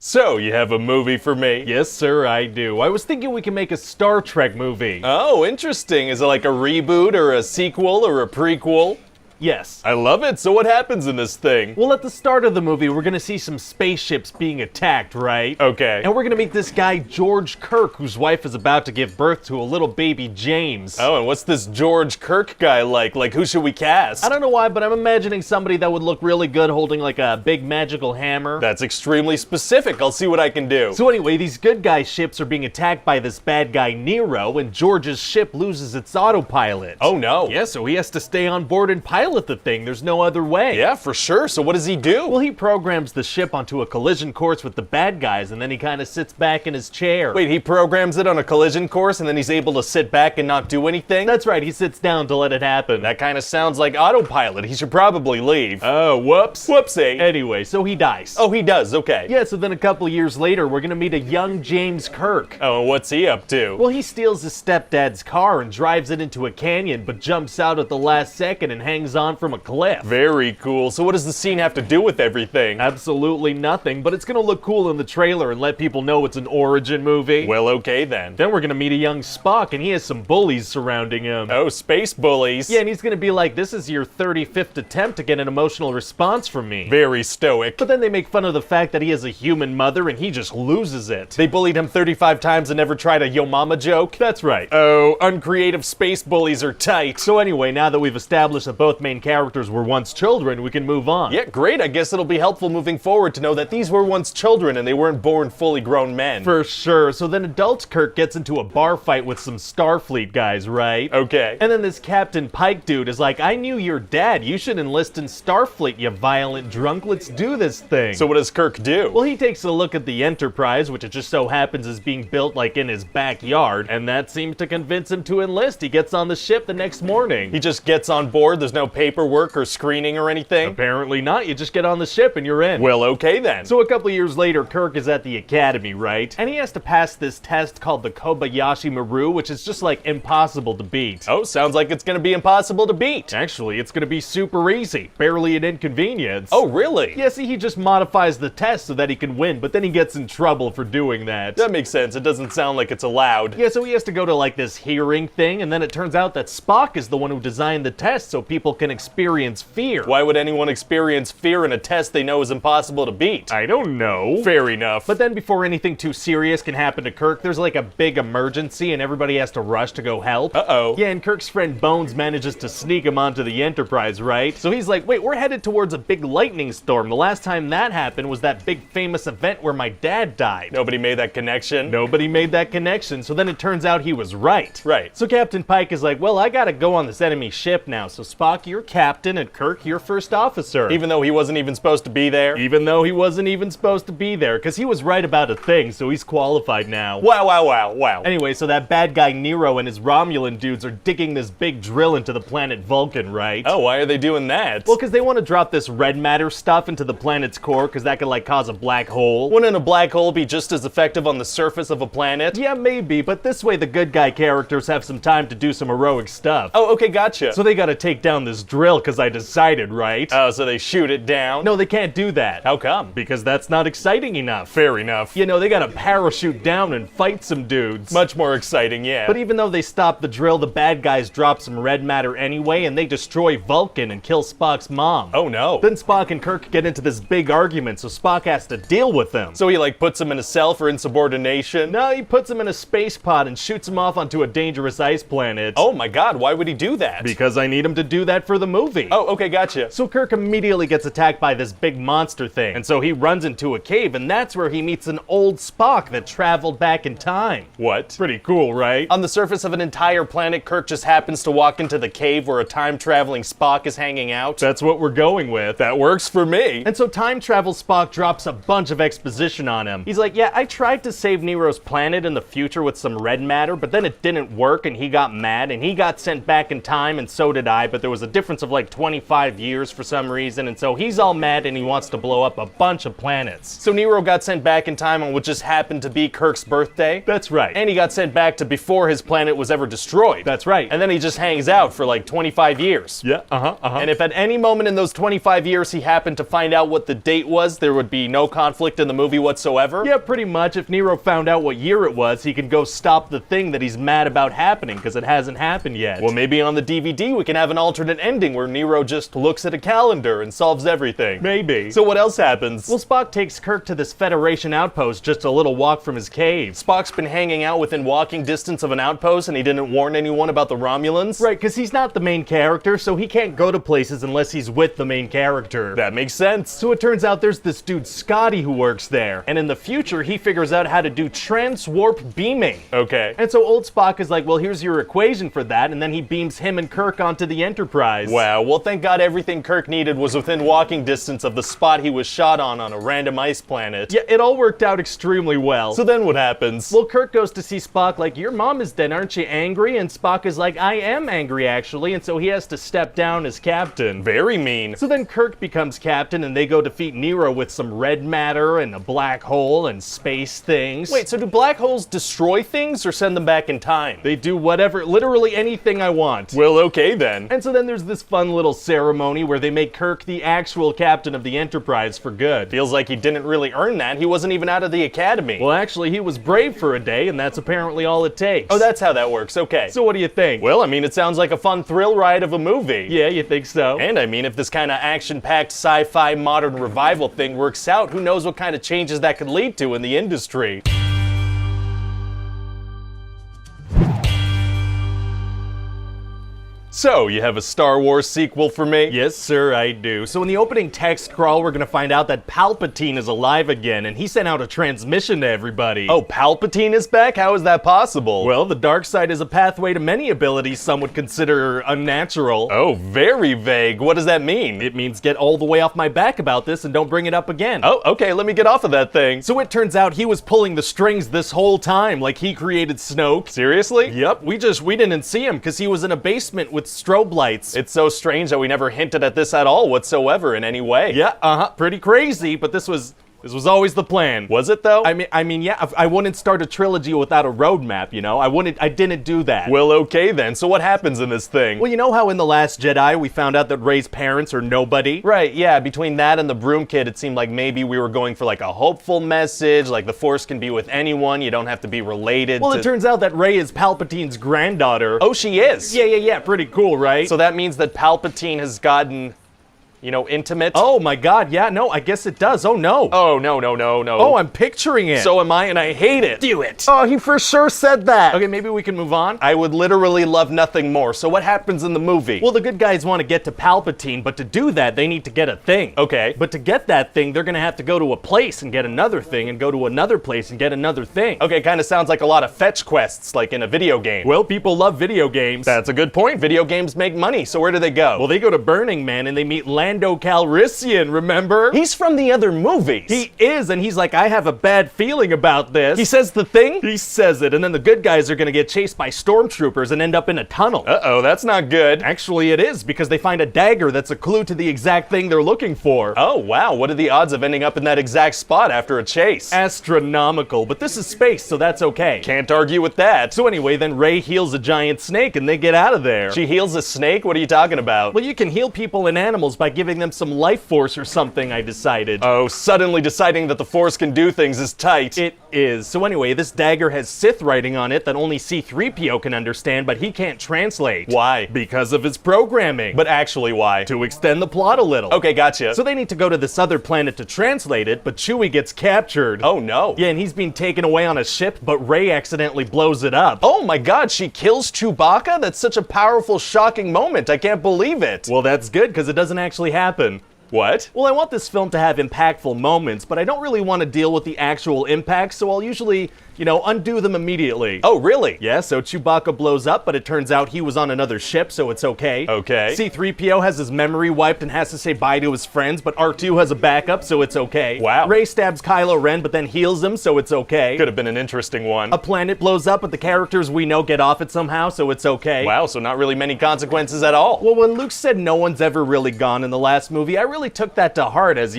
So, you have a movie for me? Yes, sir, I do. I was thinking we can make a Star Trek movie. Oh, interesting. Is it like a reboot or a sequel or a prequel? Yes. I love it. So what happens in this thing? Well, at the start of the movie, we're gonna see some spaceships being attacked, right? Okay. And we're gonna meet this guy, George Kirk, whose wife is about to give birth to a little baby James. Oh, and what's this George Kirk guy like? Like, who should we cast? I don't know why, but I'm imagining somebody that would look really good holding like a big magical hammer. That's extremely specific. I'll see what I can do. So anyway, these good guy ships are being attacked by this bad guy Nero, and George's ship loses its autopilot. Oh no. Yeah, so he has to stay on board and pilot the thing. There's no other way. Yeah, for sure. So what does he do? Well, he programs the ship onto a collision course with the bad guys, and then he kind of sits back in his chair. Wait, he programs it on a collision course and then he's able to sit back and not do anything? That's right, he sits down to let it happen. That kind of sounds like autopilot. He should probably leave. Oh, whoops. Whoopsie. Anyway, so he dies. Oh, he does. Okay. Yeah, so then a couple years later, we're gonna meet a young James Kirk. Oh, and what's he up to? Well, he steals his stepdad's car and drives it into a canyon, but jumps out at the last second and hangs on from a cliff. Very cool. So what does the scene have to do with everything? Absolutely nothing, but it's gonna look cool in the trailer and let people know it's an origin movie. Well, okay then. Then we're gonna meet a young Spock, and he has some bullies surrounding him. Oh, space bullies. Yeah, and he's gonna be like, this is your 35th attempt to get an emotional response from me. Very stoic. But then they make fun of the fact that he has a human mother and he just loses it. They bullied him 35 times and never tried a yo mama joke? That's right. Oh, uncreative space bullies are tight. So anyway, now that we've established that both main characters were once children, we can move on. Yeah, great. I guess it'll be helpful moving forward to know that these were once children and they weren't born fully grown men. For sure. So then adult Kirk gets into a bar fight with some Starfleet guys, right? Okay. And then this Captain Pike dude is like, I knew your dad. You should enlist in Starfleet, you violent drunk. Let's do this thing. So what does Kirk do? Well, he takes a look at the Enterprise, which it just so happens is being built like in his backyard, and that seems to convince him to enlist. He gets on the ship the next morning. He just gets on board, there's no paperwork or screening or anything? Apparently not. You just get on the ship and you're in. Well, okay then. So a couple years later, Kirk is at the academy, right? And he has to pass this test called the Kobayashi Maru, which is just like impossible to beat. Oh, sounds like it's gonna be impossible to beat. Actually, it's gonna be super easy. Barely an inconvenience. Oh, really? Yeah, see, he just modifies the test so that he can win, but then he gets in trouble for doing that. That makes sense. It doesn't sound like it's allowed. Yeah, so he has to go to like this hearing thing, and then it turns out that Spock is the one who designed the test so people can experience fear. Why would anyone experience fear in a test they know is impossible to beat? I don't know. Fair enough. But then before anything too serious can happen to Kirk, there's like a big emergency and everybody has to rush to go help. Uh-oh. Yeah, and Kirk's friend Bones manages to sneak him onto the Enterprise, right? So he's like, wait, we're headed towards a big lightning storm. The last time that happened was that big famous event where my dad died. Nobody made that connection? Nobody made that connection, so then it turns out he was right. Right. So Captain Pike is like, well, I gotta go on this enemy ship now, so Spock, you're captain, and Kirk, you're first officer. Even though he wasn't even supposed to be there? Even though he wasn't even supposed to be there, because he was right about a thing, so he's qualified now. Wow, wow, wow, wow. Anyway, so that bad guy Nero and his Romulan dudes are digging this big drill into the planet Vulcan, right? Oh, why are they doing that? Well, because they want to drop this red matter stuff into the planet's core, because that could, like, cause a black hole. Wouldn't a black hole be just as effective on the surface of a planet? Yeah, maybe, but this way the good guy characters have some time to do some heroic stuff. Oh, okay, gotcha. So they gotta take down this drill, because I decided, right? Oh, so they shoot it down? No, they can't do that. How come? Because that's not exciting enough. Fair enough. You know, they gotta parachute down and fight some dudes. Much more exciting, yeah. But even though they stop the drill, the bad guys drop some red matter anyway, and they destroy Vulcan and kill Spock's mom. Oh no. Then Spock and Kirk get into this big argument, so Spock has to deal with them. So he like puts him in a cell for insubordination? No, he puts him in a space pod and shoots him off onto a dangerous ice planet. Oh my god, why would he do that? Because I need him to do that for for the movie. Oh, okay, gotcha. So Kirk immediately gets attacked by this big monster thing, and so he runs into a cave, and that's where he meets an old Spock that traveled back in time. What? Pretty cool, right? On the surface of an entire planet, Kirk just happens to walk into the cave where a time-traveling Spock is hanging out. That's what we're going with. That works for me. And so time travel Spock drops a bunch of exposition on him. He's like, yeah, I tried to save Nero's planet in the future with some red matter, but then it didn't work and he got mad and he got sent back in time and so did I, but there was a difference of like 25 years for some reason, and so he's all mad and he wants to blow up a bunch of planets. So Nero got sent back in time on what just happened to be Kirk's birthday? That's right. And he got sent back to before his planet was ever destroyed. That's right. And then he just hangs out for like 25 years. Yeah, And if at any moment in those 25 years he happened to find out what the date was, there would be no conflict in the movie whatsoever? Yeah, pretty much. If Nero found out what year it was, he can go stop the thing that he's mad about happening, because it hasn't happened yet. Well, maybe on the DVD we can have an alternate ending where Nero just looks at a calendar and solves everything. Maybe. So what else happens? Well, Spock takes Kirk to this Federation outpost just a little walk from his cave. Spock's been hanging out within walking distance of an outpost and he didn't warn anyone about the Romulans? Right, because he's not the main character, so he can't go to places unless he's with the main character. That makes sense. So it turns out there's this dude Scotty who works there, and in the future he figures out how to do trans-warp beaming. Okay. And so old Spock is like, well, here's your equation for that, and then he beams him and Kirk onto the Enterprise. Wow, well thank God everything Kirk needed was within walking distance of the spot he was shot on a random ice planet. Yeah, it all worked out extremely well. So then what happens? Well, Kirk goes to see Spock like, your mom is dead, aren't you angry? And Spock is like, I am angry actually, and so he has to step down as captain. Very mean. So then Kirk becomes captain and they go defeat Nero with some red matter and a black hole and space things. Wait, so do black holes destroy things or send them back in time? They do whatever, literally anything I want. Well, okay then. And so then there's this fun little ceremony where they make Kirk the actual captain of the Enterprise for good. Feels like he didn't really earn that. He wasn't even out of the academy. Well, actually, he was brave for a day, and that's apparently all it takes. Oh, that's how that works. Okay. So what do you think? Well, I mean, it sounds like a fun thrill ride of a movie. Yeah, you think so? And I mean, if this kind of action-packed sci-fi modern revival thing works out, who knows what kind of changes that could lead to in the industry. So, you have a Star Wars sequel for me? Yes, sir, I do. So in the opening text crawl, we're gonna find out that Palpatine is alive again, and he sent out a transmission to everybody. Oh, Palpatine is back? How is that possible? Well, the dark side is a pathway to many abilities some would consider unnatural. Oh, very vague. What does that mean? It means get all the way off my back about this and don't bring it up again. Oh, okay, let me get off of that thing. So it turns out he was pulling the strings this whole time, like he created Snoke. Seriously? Yep, we didn't see him because he was in a basement with strobe lights. It's so strange that we never hinted at this at all whatsoever in any way. Yeah, pretty crazy, but this was always the plan. Was it though? I mean, yeah, I wouldn't start a trilogy without a roadmap, you know? I didn't do that. Well, okay then. So what happens in this thing? Well, you know how in The Last Jedi we found out that Rey's parents are nobody? Right, yeah, between that and the Broom Kid, it seemed like maybe we were going for like a hopeful message, like the Force can be with anyone, you don't have to be related Well, it turns out that Rey is Palpatine's granddaughter. Oh, she is? Yeah, pretty cool, right? So that means that Palpatine has gotten, you know, intimate? Oh my god, yeah, no, I guess it does. Oh no. Oh, no. Oh, I'm picturing it. So am I, and I hate it. Do it. Oh, he for sure said that. Okay, maybe we can move on. I would literally love nothing more. So what happens in the movie? Well, the good guys want to get to Palpatine, but to do that, they need to get a thing. Okay. But to get that thing, they're gonna have to go to a place and get another thing, and go to another place and get another thing. Okay, kind of sounds like a lot of fetch quests, like in a video game. Well, people love video games. That's a good point. Video games make money, so where do they go? Well, they go to Burning Man and they meet Lando Calrissian, remember? He's from the other movies. He is, and he's like, I have a bad feeling about this. He says the thing? He says it, and then the good guys are gonna get chased by stormtroopers and end up in a tunnel. Uh-oh, that's not good. Actually, it is, because they find a dagger that's a clue to the exact thing they're looking for. Oh, wow, what are the odds of ending up in that exact spot after a chase? Astronomical, but this is space, so that's okay. Can't argue with that. So anyway, then Rey heals a giant snake and they get out of there. She heals a snake? What are you talking about? Well, you can heal people and animals by giving giving them some life force or something, I decided. Oh, suddenly deciding that the Force can do things is tight. It is. So anyway, this dagger has Sith writing on it that only C-3PO can understand, but he can't translate. Why? Because of his programming. But actually, why? To extend the plot a little. Okay, gotcha. So they need to go to this other planet to translate it, but Chewie gets captured. Oh no. Yeah, and he's being taken away on a ship, but Rey accidentally blows it up. Oh my god, she kills Chewbacca? That's such a powerful, shocking moment. I can't believe it. Well, that's good, because it doesn't actually happen. What? Well, I want this film to have impactful moments, but I don't really want to deal with the actual impact, so I'll usually, undo them immediately. Oh, really? Yeah, so Chewbacca blows up, but it turns out he was on another ship, so it's okay. Okay. C-3PO has his memory wiped and has to say bye to his friends, but R2 has a backup, so it's okay. Wow. Rey stabs Kylo Ren, but then heals him, so it's okay. Could have been an interesting one. A planet blows up, but the characters we know get off it somehow, so it's okay. Wow, so not really many consequences at all. Well, when Luke said no one's ever really gone in the last movie, I really took that to heart as,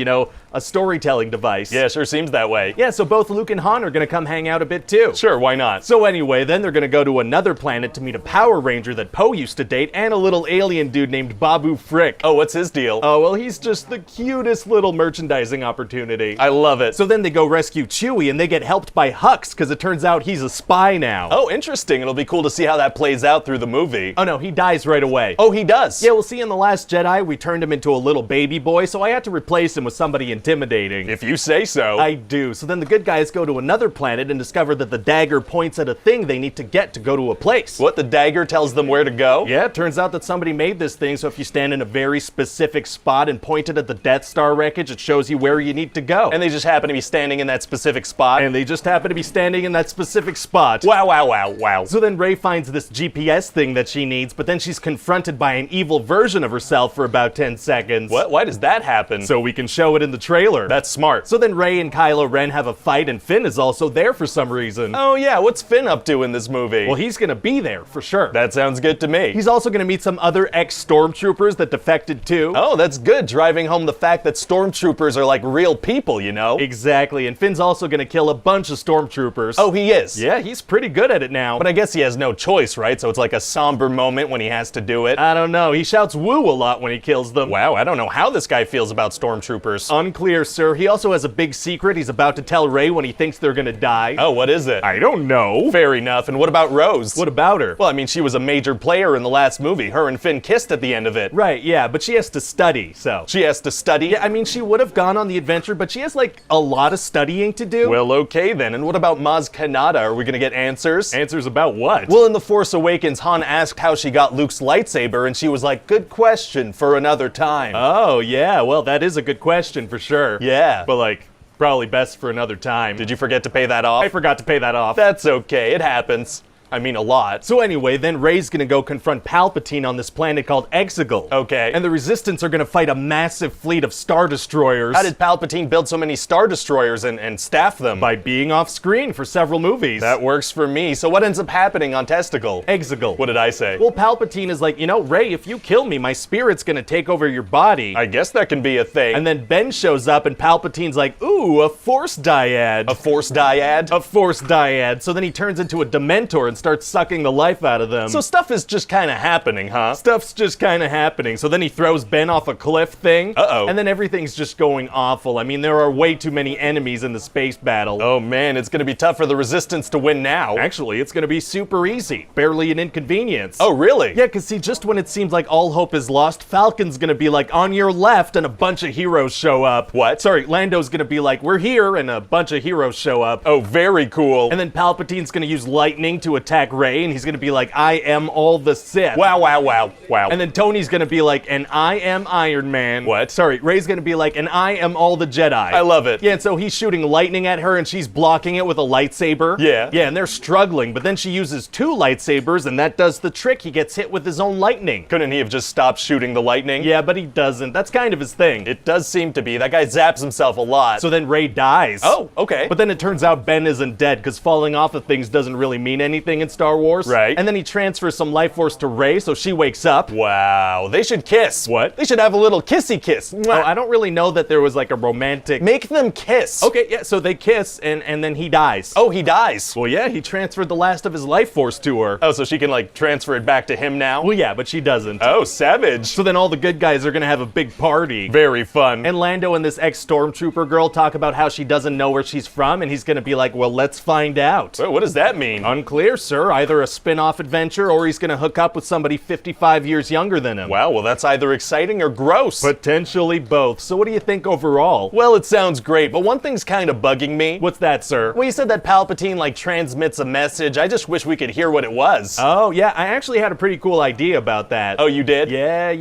a storytelling device. Yeah, sure seems that way. Yeah, so both Luke and Han are gonna come hang out a bit too. Sure, why not? So anyway, then they're gonna go to another planet to meet a Power Ranger that Poe used to date and a little alien dude named Babu Frick. Oh, what's his deal? Oh, well, he's just the cutest little merchandising opportunity. I love it. So then they go rescue Chewie and they get helped by Hux because it turns out he's a spy now. Oh, interesting. It'll be cool to see how that plays out through the movie. Oh no, he dies right away. Oh, he does? Yeah, well, see, in The Last Jedi, we turned him into a little baby boy, so I had to replace him with somebody intimidating. If you say so. I do. So then the good guys go to another planet and discover that the dagger points at a thing they need to get to go to a place. What, the dagger tells them where to go? Yeah, it turns out that somebody made this thing, so if you stand in a very specific spot and point it at the Death Star wreckage, it shows you where you need to go. And they just happen to be standing in that specific spot? And they just happen to be standing in that specific spot. Wow, wow, wow, wow. So then Rey finds this GPS thing that she needs, but then she's confronted by an evil version of herself for about 10 seconds. What? Why does that happen? So we can show it in the trailer. That's smart. So then Rey and Kylo Ren have a fight and Finn is also there for some reason. Oh yeah, what's Finn up to in this movie? Well, he's gonna be there for sure. That sounds good to me. He's also gonna meet some other ex-stormtroopers that defected too. Oh, that's good, driving home the fact that stormtroopers are like real people, you know? Exactly, and Finn's also gonna kill a bunch of stormtroopers. Oh, he is? Yeah, he's pretty good at it now. But I guess he has no choice, right? So it's like a somber moment when he has to do it. I don't know, he shouts woo a lot when he kills them. Wow, I don't know how this guy feels about stormtroopers. Unclear, sir. He also has a big secret he's about to tell Rey when he thinks they're gonna die. Oh, what is it? I don't know. Fair enough. And what about Rose? What about her? Well, I mean, she was a major player in the last movie. Her and Finn kissed at the end of it. Right, yeah, but she has to study, so. She has to study? Yeah, I mean, she would have gone on the adventure, but she has, like, a lot of studying to do. Well, okay then. And what about Maz Kanata? Are we gonna get answers? Answers about what? Well, in The Force Awakens, Han asked how she got Luke's lightsaber, and she was like, good question for another time. Oh, yeah, well, that is a good question for sure. Yeah. But, like, probably best for another time. Did you forget to pay that off? I forgot to pay that off. That's okay, it happens. I mean, a lot. So anyway, then Rey's gonna go confront Palpatine on this planet called Exegol. Okay. And the Resistance are gonna fight a massive fleet of Star Destroyers. How did Palpatine build so many Star Destroyers and staff them? By being off screen for several movies. That works for me. So what ends up happening on Testicle? Exegol. What did I say? Well, Palpatine is like, Rey, if you kill me, my spirit's gonna take over your body. I guess that can be a thing. And then Ben shows up and Palpatine's like, ooh, a Force dyad. A Force dyad? A Force dyad. So then he turns into a Dementor and starts sucking the life out of them. So stuff is just kind of happening, huh? Stuff's just kind of happening. So then he throws Ben off a cliff thing. Uh-oh. And then everything's just going awful. I mean, there are way too many enemies in the space battle. Oh man, it's gonna be tough for the Resistance to win now. Actually, it's gonna be super easy. Barely an inconvenience. Oh, really? Yeah, because see, just when it seems like all hope is lost, Falcon's gonna be like, on your left, and a bunch of heroes show up. What? Sorry, Lando's gonna be like, we're here, and a bunch of heroes show up. Oh, very cool. And then Palpatine's gonna use lightning to attack Rey, and he's gonna be like, I am all the Sith. Wow, wow, wow, wow. And then Tony's gonna be like, and I am Iron Man. What? Sorry, Rey's gonna be like, and I am all the Jedi. I love it. Yeah, and so he's shooting lightning at her, and she's blocking it with a lightsaber. Yeah. Yeah, and they're struggling, but then she uses two lightsabers, and that does the trick. He gets hit with his own lightning. Couldn't he have just stopped shooting the lightning? Yeah, but he doesn't. That's kind of his thing. It does seem to be. That guy zaps himself a lot. So then Rey dies. Oh, okay. But then it turns out Ben isn't dead, because falling off of things doesn't really mean anything in Star Wars. Right. And then he transfers some life force to Rey, so she wakes up. Wow, they should kiss. What? They should have a little kissy kiss. Oh, I don't really know that there was like a romantic... Make them kiss. Okay, yeah, so they kiss, and then he dies. Oh, he dies. Well, yeah, he transferred the last of his life force to her. Oh, so she can like transfer it back to him now? Well, yeah, but she doesn't. Oh, savage. So then all the good guys are gonna have a big party. Very fun. And Lando and this ex-stormtrooper girl talk about how she doesn't know where she's from, and he's gonna be like, well, let's find out. Wait, what does that mean? Unclear, sir. Either a spin-off adventure, or he's gonna hook up with somebody 55 years younger than him. Wow, well that's either exciting or gross. Potentially both. So what do you think overall? Well, it sounds great, but one thing's kind of bugging me. What's that, sir? Well, you said that Palpatine like transmits a message. I just wish we could hear what it was. Oh, yeah, I actually had a pretty cool idea about that. Oh, you did? Yeah.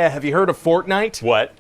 Have you heard of Fortnite? What?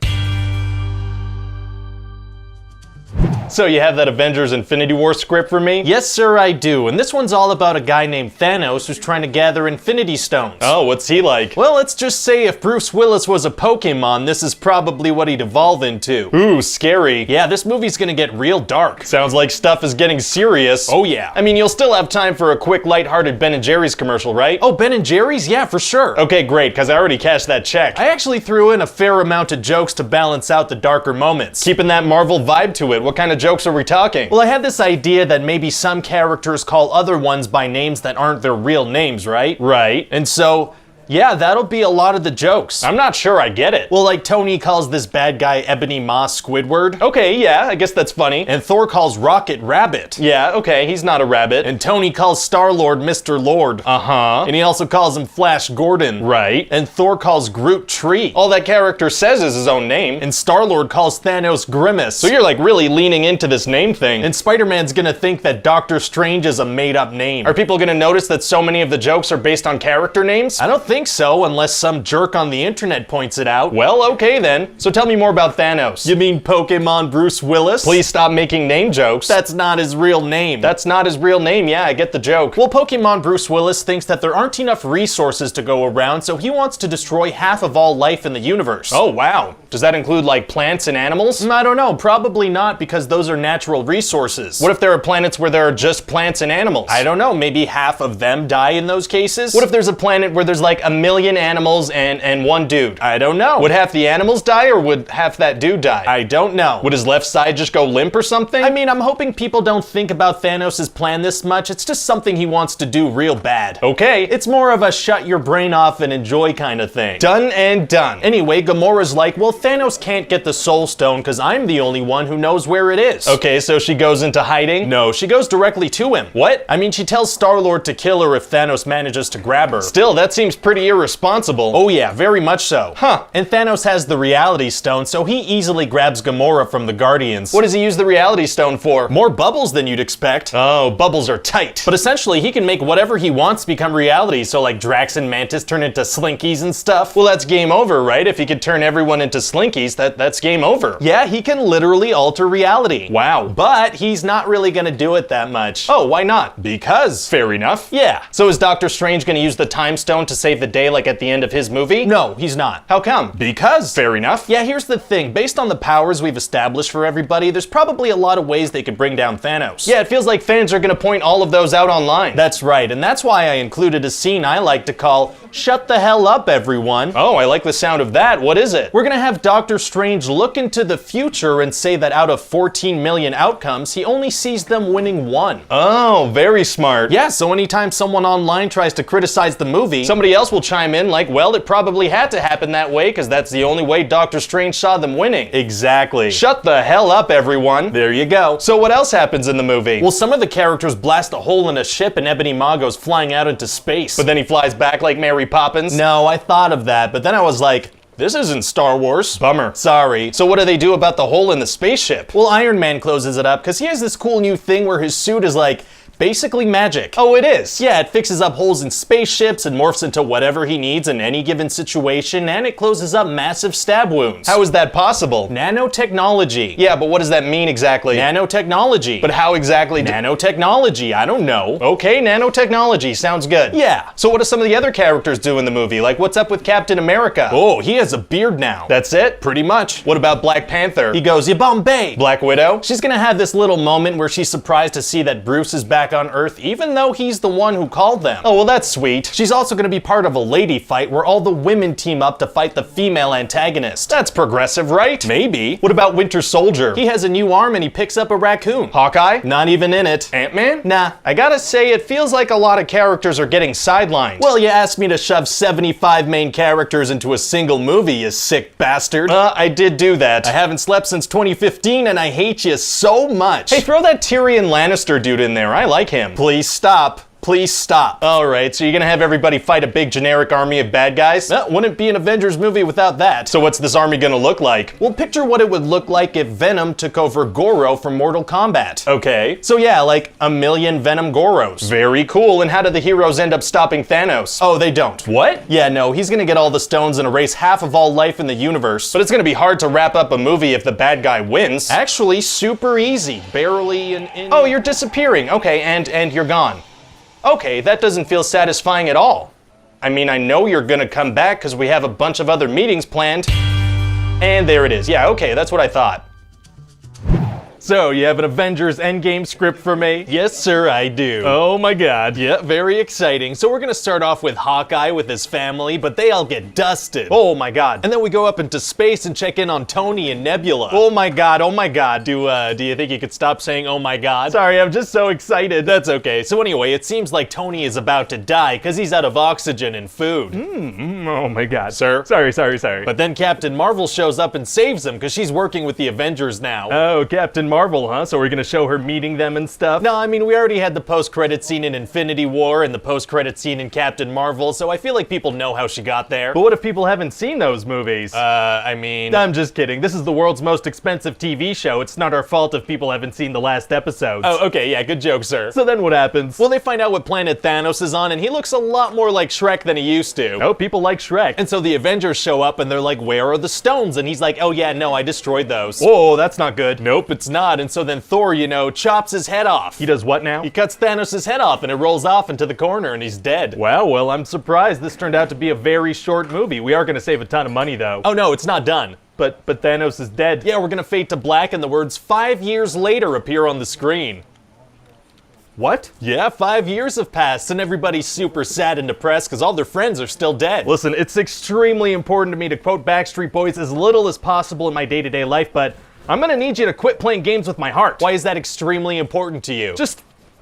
So you have that Avengers Infinity War script for me? Yes, sir, I do. And this one's all about a guy named Thanos who's trying to gather Infinity Stones. Oh, what's he like? Well, let's just say if Bruce Willis was a Pokemon, this is probably what he'd evolve into. Ooh, scary. Yeah, this movie's gonna get real dark. Sounds like stuff is getting serious. Oh, yeah. I mean, you'll still have time for a quick, lighthearted Ben & Jerry's commercial, right? Oh, Ben & Jerry's? Yeah, for sure. Okay, great, because I already cashed that check. I actually threw in a fair amount of jokes to balance out the darker moments. Keeping that Marvel vibe to it, what kind of jokes are we talking? Well, I had this idea that maybe some characters call other ones by names that aren't their real names, right? Right. And so, yeah, that'll be a lot of the jokes. I'm not sure I get it. Well, like Tony calls this bad guy Ebony Moss Squidward. Okay, yeah, I guess that's funny. And Thor calls Rocket Rabbit. Yeah, okay, he's not a rabbit. And Tony calls Star-Lord Mr. Lord. Uh-huh. And he also calls him Flash Gordon. Right. And Thor calls Groot Tree. All that character says is his own name. And Star-Lord calls Thanos Grimace. So you're like really leaning into this name thing. And Spider-Man's gonna think that Doctor Strange is a made-up name. Are people gonna notice that so many of the jokes are based on character names? I don't think so, unless some jerk on the internet points it out. Well, okay then. So tell me more about Thanos. You mean Pokemon Bruce Willis? Please stop making name jokes. That's not his real name. That's not his real name, yeah, I get the joke. Well, Pokemon Bruce Willis thinks that there aren't enough resources to go around, so he wants to destroy half of all life in the universe. Oh, wow. Does that include like plants and animals? I don't know, probably not, because those are natural resources. What if there are planets where there are just plants and animals? I don't know, maybe half of them die in those cases? What if there's a planet where there's like 1,000,000 animals and one dude? I don't know. Would half the animals die or would half that dude die? I don't know. Would his left side just go limp or something? I mean, I'm hoping people don't think about Thanos' plan this much. It's just something he wants to do real bad. Okay. It's more of a shut your brain off and enjoy kind of thing. Done and done. Anyway, Gamora's like, well, Thanos can't get the Soul Stone because I'm the only one who knows where it is. Okay, so she goes into hiding? No, she goes directly to him. What? I mean, she tells Star-Lord to kill her if Thanos manages to grab her. Still, that seems pretty irresponsible. Oh yeah, very much so. Huh. And Thanos has the Reality Stone, so he easily grabs Gamora from the Guardians. What does he use the Reality Stone for? More bubbles than you'd expect. Oh, bubbles are tight. But essentially, he can make whatever he wants become reality, so like Drax and Mantis turn into Slinkies and stuff. Well, that's game over, right? If he could turn everyone into Slinkies, that's game over. Yeah, he can literally alter reality. Wow. But he's not really gonna do it that much. Oh, why not? Because. Fair enough. Yeah. So is Doctor Strange gonna use the Time Stone to save the day like at the end of his movie? No, he's not. How come? Because. Fair enough. Yeah, here's the thing. Based on the powers we've established for everybody, there's probably a lot of ways they could bring down Thanos. Yeah, it feels like fans are gonna point all of those out online. That's right, and that's why I included a scene I like to call Shut the Hell Up, Everyone. Oh, I like the sound of that. What is it? We're gonna have Doctor Strange look into the future and say that out of 14 million outcomes, he only sees them winning one. Oh, very smart. Yeah, so anytime someone online tries to criticize the movie, somebody else will chime in like, well, it probably had to happen that way because that's the only way Doctor Strange saw them winning. Exactly. Shut the hell up, everyone. There you go. So what else happens in the movie? Well, some of the characters blast a hole in a ship and Ebony Maw goes flying out into space. But then he flies back like Mary Poppins? No, I thought of that, but then I was like, this isn't Star Wars. Bummer. Sorry. So what do they do about the hole in the spaceship? Well, Iron Man closes it up because he has this cool new thing where his suit is like, basically magic. Oh, it is? Yeah, it fixes up holes in spaceships and morphs into whatever he needs in any given situation, and it closes up massive stab wounds. How is that possible? Nanotechnology. Yeah, but what does that mean exactly? Nanotechnology. But how exactly? Nanotechnology, I don't know. Okay, nanotechnology, sounds good. Yeah. So what do some of the other characters do in the movie? Like, what's up with Captain America? Oh, he has a beard now. That's it? Pretty much. What about Black Panther? He goes, "Ya Bombay." Black Widow? She's gonna have this little moment where she's surprised to see that Bruce is back back on Earth, even though he's the one who called them. Oh, well, that's sweet. She's also gonna be part of a lady fight where all the women team up to fight the female antagonist. That's progressive, right? Maybe. What about Winter Soldier? He has a new arm and he picks up a raccoon. Hawkeye? Not even in it. Ant-Man? Nah. I gotta say, it feels like a lot of characters are getting sidelined. Well, you asked me to shove 75 main characters into a single movie, you sick bastard. I did do that. I haven't slept since 2015 and I hate you so much. Hey, throw that Tyrion Lannister dude in there. I like him. Please stop. Please stop. Alright, so you're gonna have everybody fight a big generic army of bad guys? That wouldn't be an Avengers movie without that. So what's this army gonna look like? Well, picture what it would look like if Venom took over Goro from Mortal Kombat. Okay. So yeah, like a million Venom Goros. Very cool, and how do the heroes end up stopping Thanos? Oh, they don't. What? Yeah, no, he's gonna get all the stones and erase half of all life in the universe. But it's gonna be hard to wrap up a movie if the bad guy wins. Actually, super easy. Barely in... Oh, you're disappearing. Okay, and you're gone. Okay, that doesn't feel satisfying at all. I mean, I know you're gonna come back because we have a bunch of other meetings planned. And there it is. Yeah, okay, that's what I thought. So, you have an Avengers Endgame script for me? Yes, sir, I do. Oh my god. Yeah, very exciting. So we're gonna start off with Hawkeye with his family, but they all get dusted. Oh my god. And then we go up into space and check in on Tony and Nebula. Oh my god, oh my god. Do you think you could stop saying oh my god? Sorry, I'm just so excited. That's okay. So anyway, it seems like Tony is about to die because he's out of oxygen and food. Oh my god. Sir? Sorry. But then Captain Marvel shows up and saves him because she's working with the Avengers now. Oh, Captain Marvel, huh? So we're gonna show her meeting them and stuff? No, I mean, we already had the post-credit scene in Infinity War and the post-credit scene in Captain Marvel, so I feel like people know how she got there. But what if people haven't seen those movies? I mean... I'm just kidding. This is the world's most expensive TV show. It's not our fault if people haven't seen the last episodes. Oh, okay, yeah, good joke, sir. So then what happens? Well, they find out what planet Thanos is on, and he looks a lot more like Shrek than he used to. Oh, people like Shrek. And so the Avengers show up, and they're like, where are the stones? And he's like, oh yeah, no, I destroyed those. Whoa, that's not good. Nope, it's not. And so then Thor, you know, chops his head off. He does what now? He cuts Thanos' head off, and it rolls off into the corner, and he's dead. Well, I'm surprised. This turned out to be a very short movie. We are gonna save a ton of money, though. Oh no, it's not done. But Thanos is dead. Yeah, we're gonna fade to black, and the words 5 years later appear on the screen. What? Yeah, 5 years have passed, and everybody's super sad and depressed because all their friends are still dead. Listen, it's extremely important to me to quote Backstreet Boys as little as possible in my day-to-day life, but I'm gonna need you to quit playing games with my heart. Why is that extremely important to you?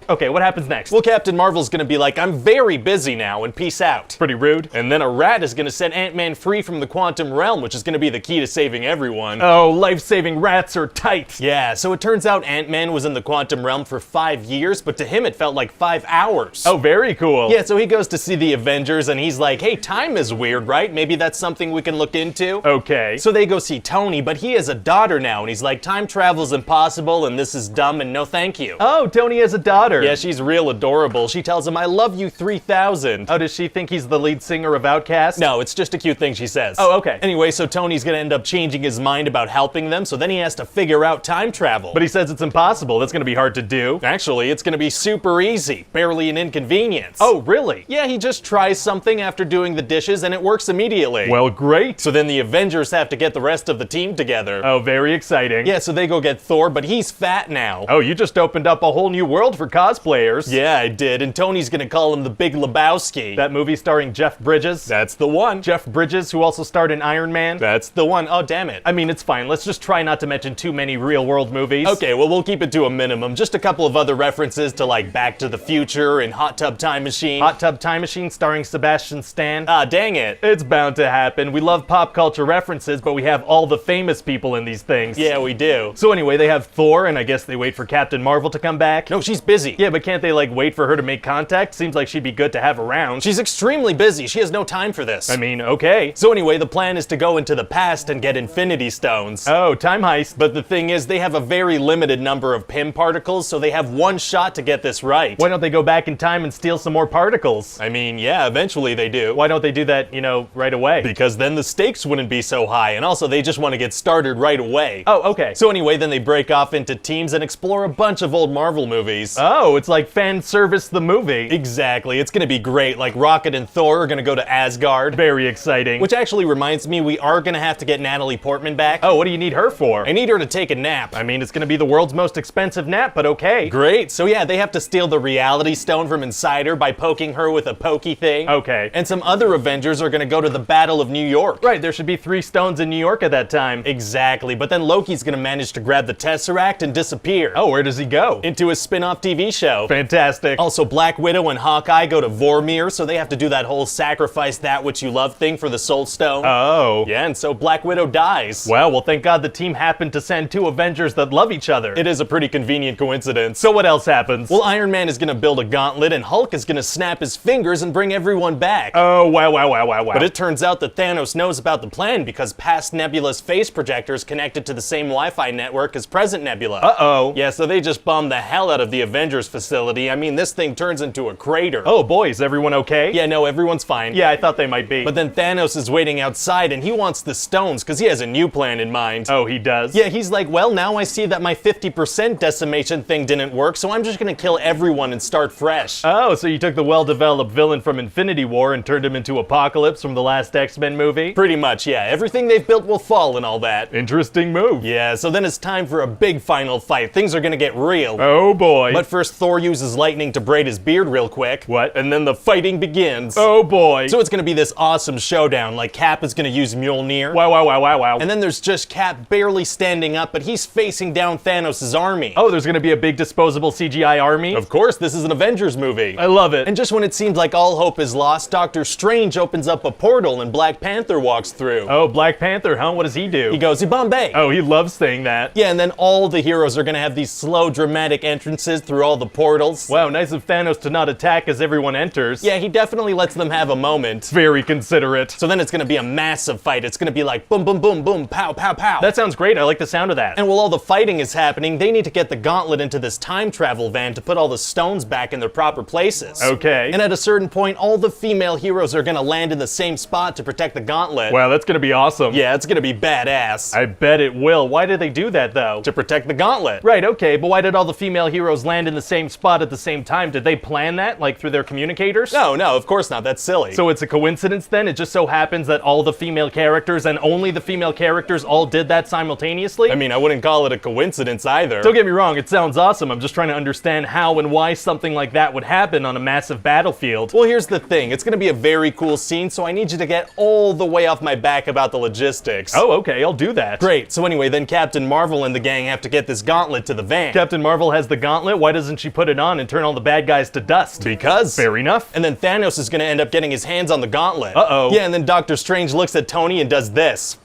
Okay, what happens next? Well, Captain Marvel's gonna be like, I'm very busy now, and peace out. Pretty rude. And then a rat is gonna set Ant-Man free from the quantum realm, which is gonna be the key to saving everyone. Oh, life-saving rats are tight. Yeah, so it turns out Ant-Man was in the quantum realm for 5 years, but to him it felt like 5 hours. Oh, very cool. Yeah, so he goes to see the Avengers, and he's like, hey, time is weird, right? Maybe that's something we can look into. Okay. So they go see Tony, but he has a daughter now, and he's like, time travel's impossible, and this is dumb, and no thank you. Oh, Tony has a daughter. Yeah, she's real adorable. She tells him, I love you 3000. Oh, does she think he's the lead singer of Outkast? No, it's just a cute thing she says. Oh, okay. Anyway, so Tony's gonna end up changing his mind about helping them, so then he has to figure out time travel. But he says it's impossible. That's gonna be hard to do. Actually, it's gonna be super easy. Barely an inconvenience. Oh, really? Yeah, he just tries something after doing the dishes and it works immediately. Well, great. So then the Avengers have to get the rest of the team together. Oh, very exciting. Yeah, so they go get Thor, but he's fat now. Oh, you just opened up a whole new world for cosplayers. Yeah, I did, and Tony's gonna call him the Big Lebowski. That movie starring Jeff Bridges? That's the one. Jeff Bridges, who also starred in Iron Man? That's the one. Oh, damn it. I mean, it's fine. Let's just try not to mention too many real-world movies. Okay, well, we'll keep it to a minimum. Just a couple of other references to, like, Back to the Future and Hot Tub Time Machine. Hot Tub Time Machine starring Sebastian Stan? Ah, dang it. It's bound to happen. We love pop culture references, but we have all the famous people in these things. Yeah, we do. So anyway, they have Thor, and I guess they wait for Captain Marvel to come back. No, she's busy. Yeah, but can't they, like, wait for her to make contact? Seems like she'd be good to have around. She's extremely busy. She has no time for this. I mean, okay. So anyway, the plan is to go into the past and get Infinity Stones. Oh, time heist. But the thing is, they have a very limited number of Pym particles, so they have one shot to get this right. Why don't they go back in time and steal some more particles? I mean, yeah, eventually they do. Why don't they do that, you know, right away? Because then the stakes wouldn't be so high, and also they just want to get started right away. Oh, okay. So anyway, then they break off into teams and explore a bunch of old Marvel movies. Oh, Oh, it's like fan service the movie. Exactly, it's gonna be great. Like Rocket and Thor are gonna go to Asgard. Very exciting. Which actually reminds me, we are gonna have to get Natalie Portman back. Oh, what do you need her for? I need her to take a nap. I mean, it's gonna be the world's most expensive nap, but okay. Great, so yeah, they have to steal the reality stone from inside her by poking her with a pokey thing. Okay. And some other Avengers are gonna go to the Battle of New York. Right, there should be 3 stones in New York at that time. Exactly, but then Loki's gonna manage to grab the Tesseract and disappear. Oh, where does he go? Into a spin-off TV show. Fantastic. Also, Black Widow and Hawkeye go to Vormir, so they have to do that whole sacrifice that which you love thing for the Soul Stone. Oh. Yeah, and so Black Widow dies. Well, thank God the team happened to send 2 Avengers that love each other. It is a pretty convenient coincidence. So what else happens? Well, Iron Man is gonna build a gauntlet, and Hulk is gonna snap his fingers and bring everyone back. Oh, wow. But it turns out that Thanos knows about the plan because past Nebula's face projector is connected to the same Wi-Fi network as present Nebula. Uh-oh. Yeah, so they just bombed the hell out of the Avengers facility. I mean, this thing turns into a crater. Oh boy, is everyone okay? Yeah, no, everyone's fine. Yeah, I thought they might be. But then Thanos is waiting outside and he wants the stones because he has a new plan in mind. Oh, he does? Yeah, he's like, well, now I see that my 50% decimation thing didn't work, so I'm just gonna kill everyone and start fresh. Oh, so you took the well-developed villain from Infinity War and turned him into Apocalypse from the last X-Men movie? Pretty much, yeah. Everything they've built will fall and all that. Interesting move. Yeah, so then it's time for a big final fight. Things are gonna get real. Oh boy. But first, Thor uses lightning to braid his beard real quick. What? And then the fighting begins. Oh boy. So it's gonna be this awesome showdown, like Cap is gonna use Mjolnir. Wow. And then there's just Cap barely standing up, but he's facing down Thanos' army. Oh, there's gonna be a big disposable CGI army? Of course, this is an Avengers movie. I love it. And just when it seems like all hope is lost, Doctor Strange opens up a portal and Black Panther walks through. Oh, Black Panther, huh? What does he do? He goes, Bombay. Oh, he loves saying that. Yeah, and then all the heroes are gonna have these slow, dramatic entrances through all the portals. Wow, nice of Thanos to not attack as everyone enters. Yeah, he definitely lets them have a moment. Very considerate. So then it's gonna be a massive fight. It's gonna be like boom, boom, boom, boom, pow, pow, pow. That sounds great. I like the sound of that. And while all the fighting is happening, they need to get the gauntlet into this time travel van to put all the stones back in their proper places. Okay. And at a certain point, all the female heroes are gonna land in the same spot to protect the gauntlet. Wow, that's gonna be awesome. Yeah, it's gonna be badass. I bet it will. Why did they do that, though? To protect the gauntlet. Right, okay, but why did all the female heroes land in the same spot at the same time? Did they plan that, like through their communicators? No, of course not. That's silly. So it's a coincidence then? It just so happens that all the female characters and only the female characters all did that simultaneously? I mean, I wouldn't call it a coincidence either. Don't get me wrong, it sounds awesome. I'm just trying to understand how and why something like that would happen on a massive battlefield. Well, here's the thing. It's gonna be a very cool scene, so I need you to get all the way off my back about the logistics. Oh, okay, I'll do that. Great. So anyway, then Captain Marvel and the gang have to get this gauntlet to the van. Captain Marvel has the gauntlet, why doesn't she put it on and turn all the bad guys to dust? Because. Fair enough. And then Thanos is gonna end up getting his hands on the gauntlet. Uh-oh. Yeah, and then Doctor Strange looks at Tony and does this.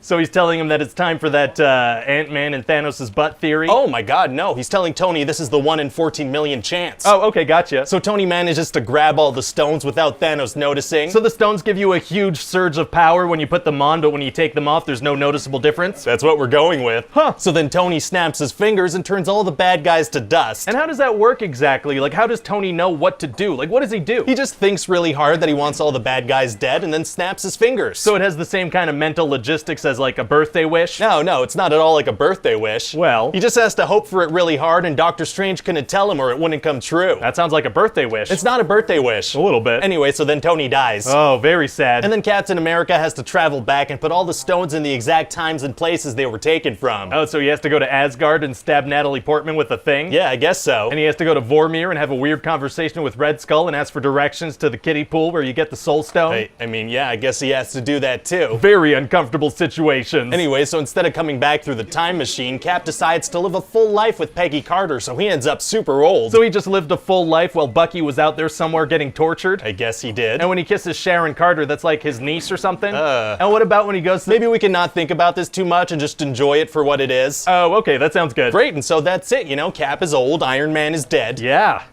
So he's telling him that it's time for that Ant-Man and Thanos' butt theory? Oh my god, no. He's telling Tony this is the 1 in 14 million chance. Oh, okay, gotcha. So Tony manages to grab all the stones without Thanos noticing. So the stones give you a huge surge of power when you put them on, but when you take them off, there's no noticeable difference? That's what we're going with. Huh. So then Tony snaps his fingers and turns all the bad guys to dust. And how does that work exactly? Like, how does Tony know what to do? Like, what does he do? He just thinks really hard that he wants all the bad guys dead and then snaps his fingers. So it has the same kind of mental logistics as like a birthday wish? No, it's not at all like a birthday wish. Well. He just has to hope for it really hard and Doctor Strange couldn't tell him or it wouldn't come true. That sounds like a birthday wish. It's not a birthday wish. A little bit. Anyway, so then Tony dies. Oh, very sad. And then Captain America has to travel back and put all the stones in the exact times and places they were taken from. Oh, so he has to go to Asgard and stab Natalie Portman with a thing? Yeah, I guess so. And he has to go to Vormir and have a weird conversation with Red Skull and ask for directions to the kiddie pool where you get the Soul Stone? I mean, yeah, I guess he has to do that too. Very uncomfortable situations. Anyway, so instead of coming back through the time machine, Cap decides to live a full life with Peggy Carter, so he ends up super old. So he just lived a full life while Bucky was out there somewhere getting tortured? I guess he did. And when he kisses Sharon Carter, that's like his niece or something? And what about when he goes to... Maybe we can not think about this too much and just enjoy it for what it is. Oh, okay, that sounds good. Great, and so that's it, you know, Cap is old, Iron Man is dead. Yeah.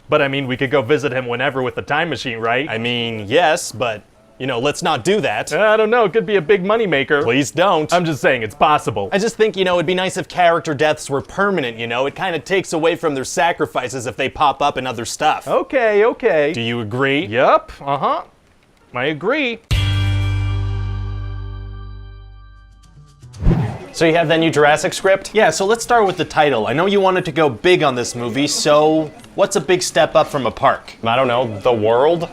But I mean, we could go visit him whenever with the time machine, right? I mean, yes, but, you know, let's not do that. I don't know, it could be a big moneymaker. Please don't. I'm just saying, it's possible. I just think, you know, it'd be nice if character deaths were permanent, you know? It kind of takes away from their sacrifices if they pop up in other stuff. Okay. Do you agree? Yup, I agree. So you have that new Jurassic script? Yeah, so let's start with the title. I know you wanted to go big on this movie, so What's a big step up from a park? I don't know, the world?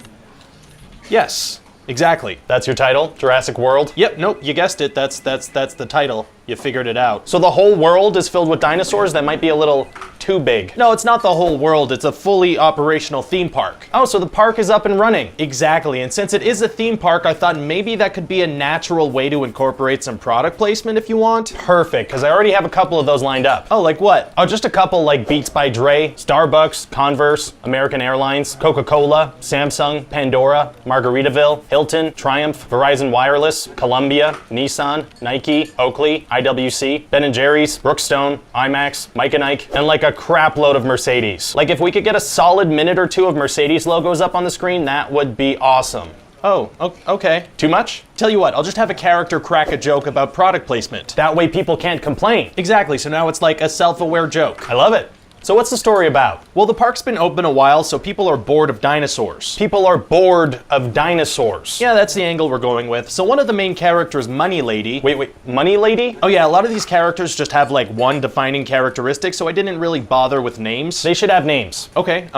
Yes, exactly. That's your title? Jurassic World? Yep, nope, you guessed it. That's the title. You figured it out. So the whole world is filled with dinosaurs? That might be a little too big. No, it's not the whole world. It's a fully operational theme park. Oh, so the park is up and running. Exactly, and since it is a theme park, I thought maybe that could be a natural way to incorporate some product placement if you want. Perfect, because I already have a couple of those lined up. Oh, like what? Oh, just a couple like Beats by Dre, Starbucks, Converse, American Airlines, Coca-Cola, Samsung, Pandora, Margaritaville, Hilton, Triumph, Verizon Wireless, Columbia, Nissan, Nike, Oakley, IWC, Ben & Jerry's, Brookstone, IMAX, Mike & Ike, and like a crap load of Mercedes. Like if we could get a solid minute or two of Mercedes logos up on the screen, that would be awesome. Oh, okay. Too much? Tell you what, I'll just have a character crack a joke about product placement. That way people can't complain. Exactly, so now it's like a self-aware joke. I love it. So what's the story about? Well, the park's been open a while, so people are bored of dinosaurs. People are bored of dinosaurs. Yeah, that's the angle we're going with. So one of the main characters, Money Lady. Wait, Money Lady? Oh yeah, a lot of these characters just have like one defining characteristic, so I didn't really bother with names. They should have names. Okay,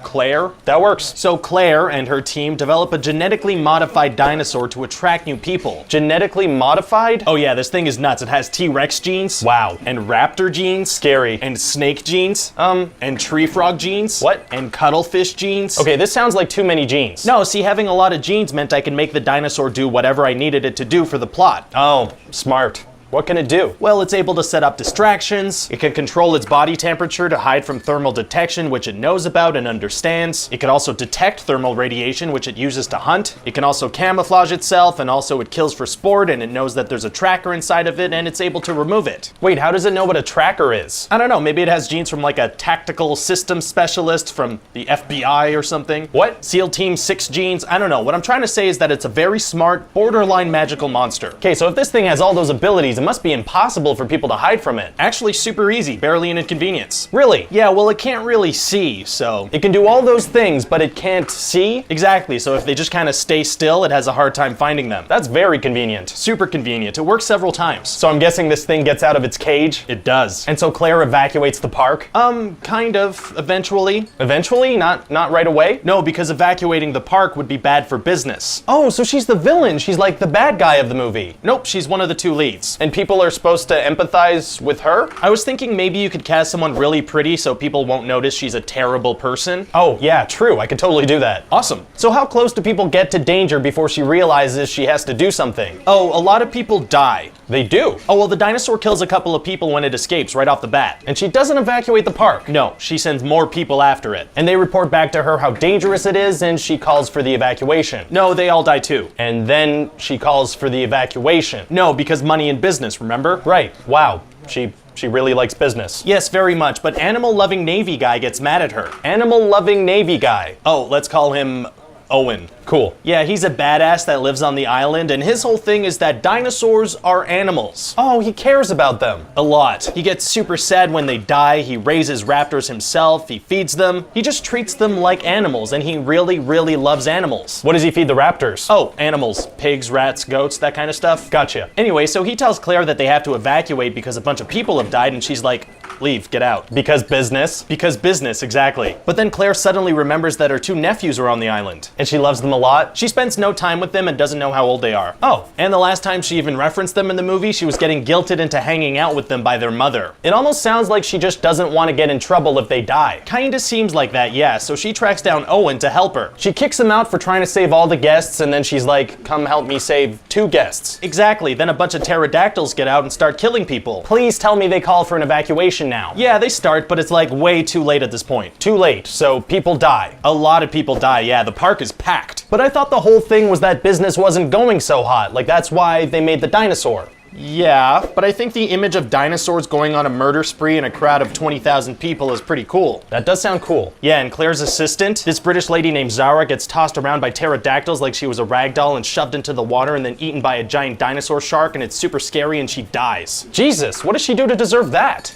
Claire. That works. So Claire and her team develop a genetically modified dinosaur to attract new people. Genetically modified? Oh yeah, this thing is nuts. It has T-Rex genes. Wow. And raptor genes. Scary. And snake genes. And tree frog genes. What? And cuttlefish genes. Okay, this sounds like too many genes. No, see, having a lot of genes meant I could make the dinosaur do whatever I needed it to do for the plot. Oh, smart. What can it do? Well, it's able to set up distractions. It can control its body temperature to hide from thermal detection, which it knows about and understands. It can also detect thermal radiation, which it uses to hunt. It can also camouflage itself, and also it kills for sport, and it knows that there's a tracker inside of it, and it's able to remove it. Wait, how does it know what a tracker is? I don't know, maybe it has genes from like a tactical systems specialist from the FBI or something. What? SEAL Team 6 genes, I don't know. What I'm trying to say is that it's a very smart, borderline magical monster. Okay, so if this thing has all those abilities, it must be impossible for people to hide from it. Actually super easy, barely an inconvenience. Really? Yeah, well it can't really see, so... It can do all those things, but it can't see? Exactly, so if they just kind of stay still, it has a hard time finding them. That's very convenient. Super convenient. It works several times. So I'm guessing this thing gets out of its cage? It does. And so Claire evacuates the park? Kind of, eventually. Eventually? Not right away? No, because evacuating the park would be bad for business. Oh, so she's the villain. She's like the bad guy of the movie. Nope, she's one of the two leads. And people are supposed to empathize with her? I was thinking maybe you could cast someone really pretty so people won't notice she's a terrible person. Oh, yeah, true. I could totally do that. Awesome. So how close do people get to danger before she realizes she has to do something? Oh, a lot of people die. They do? Oh, well, the dinosaur kills a couple of people when it escapes right off the bat. And she doesn't evacuate the park? No, she sends more people after it. And they report back to her how dangerous it is, and she calls for the evacuation. No, they all die too. And then she calls for the evacuation. No, because money and business, remember? Right. Wow. She really likes business. Yes, very much, but animal-loving Navy guy gets mad at her. Animal-loving Navy guy. Oh, let's call him Owen. Cool. Yeah, he's a badass that lives on the island, and his whole thing is that dinosaurs are animals. Oh, he cares about them. A lot. He gets super sad when they die, he raises raptors himself, he feeds them. He just treats them like animals, and he really, really loves animals. What does he feed the raptors? Oh, animals. Pigs, rats, goats, that kind of stuff. Gotcha. Anyway, so he tells Claire that they have to evacuate because a bunch of people have died, and she's like, leave, get out. Because business? Because business, exactly. But then Claire suddenly remembers that her two nephews are on the island. And she loves them a lot? She spends no time with them and doesn't know how old they are. Oh. And the last time she even referenced them in the movie, she was getting guilted into hanging out with them by their mother. It almost sounds like she just doesn't want to get in trouble if they die. Kinda seems like that, yeah, so she tracks down Owen to help her. She kicks him out for trying to save all the guests, and then she's like, come help me save 2 guests. Exactly, then a bunch of pterodactyls get out and start killing people. Please tell me they call for an evacuation now. Yeah, they start, but it's like way too late at this point. Too late, so people die. A lot of people die, yeah, the park is packed. But I thought the whole thing was that business wasn't going so hot, like that's why they made the dinosaur. Yeah, but I think the image of dinosaurs going on a murder spree in a crowd of 20,000 people is pretty cool. That does sound cool. Yeah, and Claire's assistant, this British lady named Zara, gets tossed around by pterodactyls like she was a rag doll and shoved into the water and then eaten by a giant dinosaur shark, and it's super scary and she dies. Jesus, what does she do to deserve that?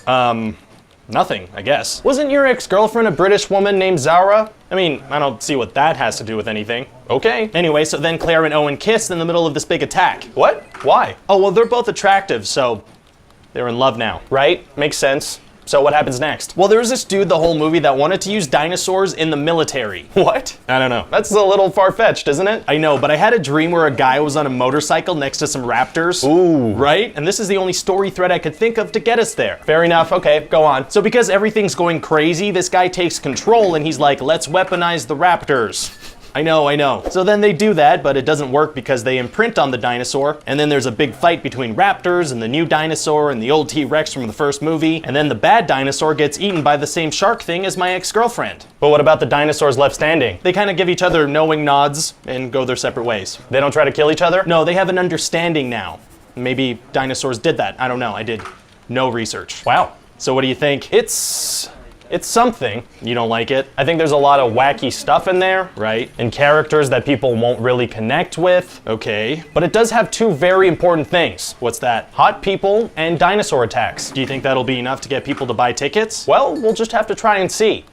Nothing, I guess. Wasn't your ex-girlfriend a British woman named Zara? I mean, I don't see what that has to do with anything. Okay. Anyway, so then Claire and Owen kiss in the middle of this big attack. What? Why? Oh, well, they're both attractive, so they're in love now. Right? Makes sense. So what happens next? Well, there was this dude the whole movie that wanted to use dinosaurs in the military. What? I don't know. That's a little far-fetched, isn't it? I know, but I had a dream where a guy was on a motorcycle next to some raptors. Ooh. Right? And this is the only story thread I could think of to get us there. Fair enough. Okay, go on. So because everything's going crazy, this guy takes control and he's like, let's weaponize the raptors. I know. So then they do that, but it doesn't work because they imprint on the dinosaur, and then there's a big fight between raptors and the new dinosaur and the old T-Rex from the first movie, and then the bad dinosaur gets eaten by the same shark thing as my ex-girlfriend. But what about the dinosaurs left standing? They kind of give each other knowing nods and go their separate ways. They don't try to kill each other? No, they have an understanding now. Maybe dinosaurs did that. I don't know. I did no research. Wow. So what do you think? It's something. You don't like it? I think there's a lot of wacky stuff in there, right? And characters that people won't really connect with. Okay. But it does have two very important things. What's that? Hot people and dinosaur attacks. Do you think that'll be enough to get people to buy tickets? Well, we'll just have to try and see.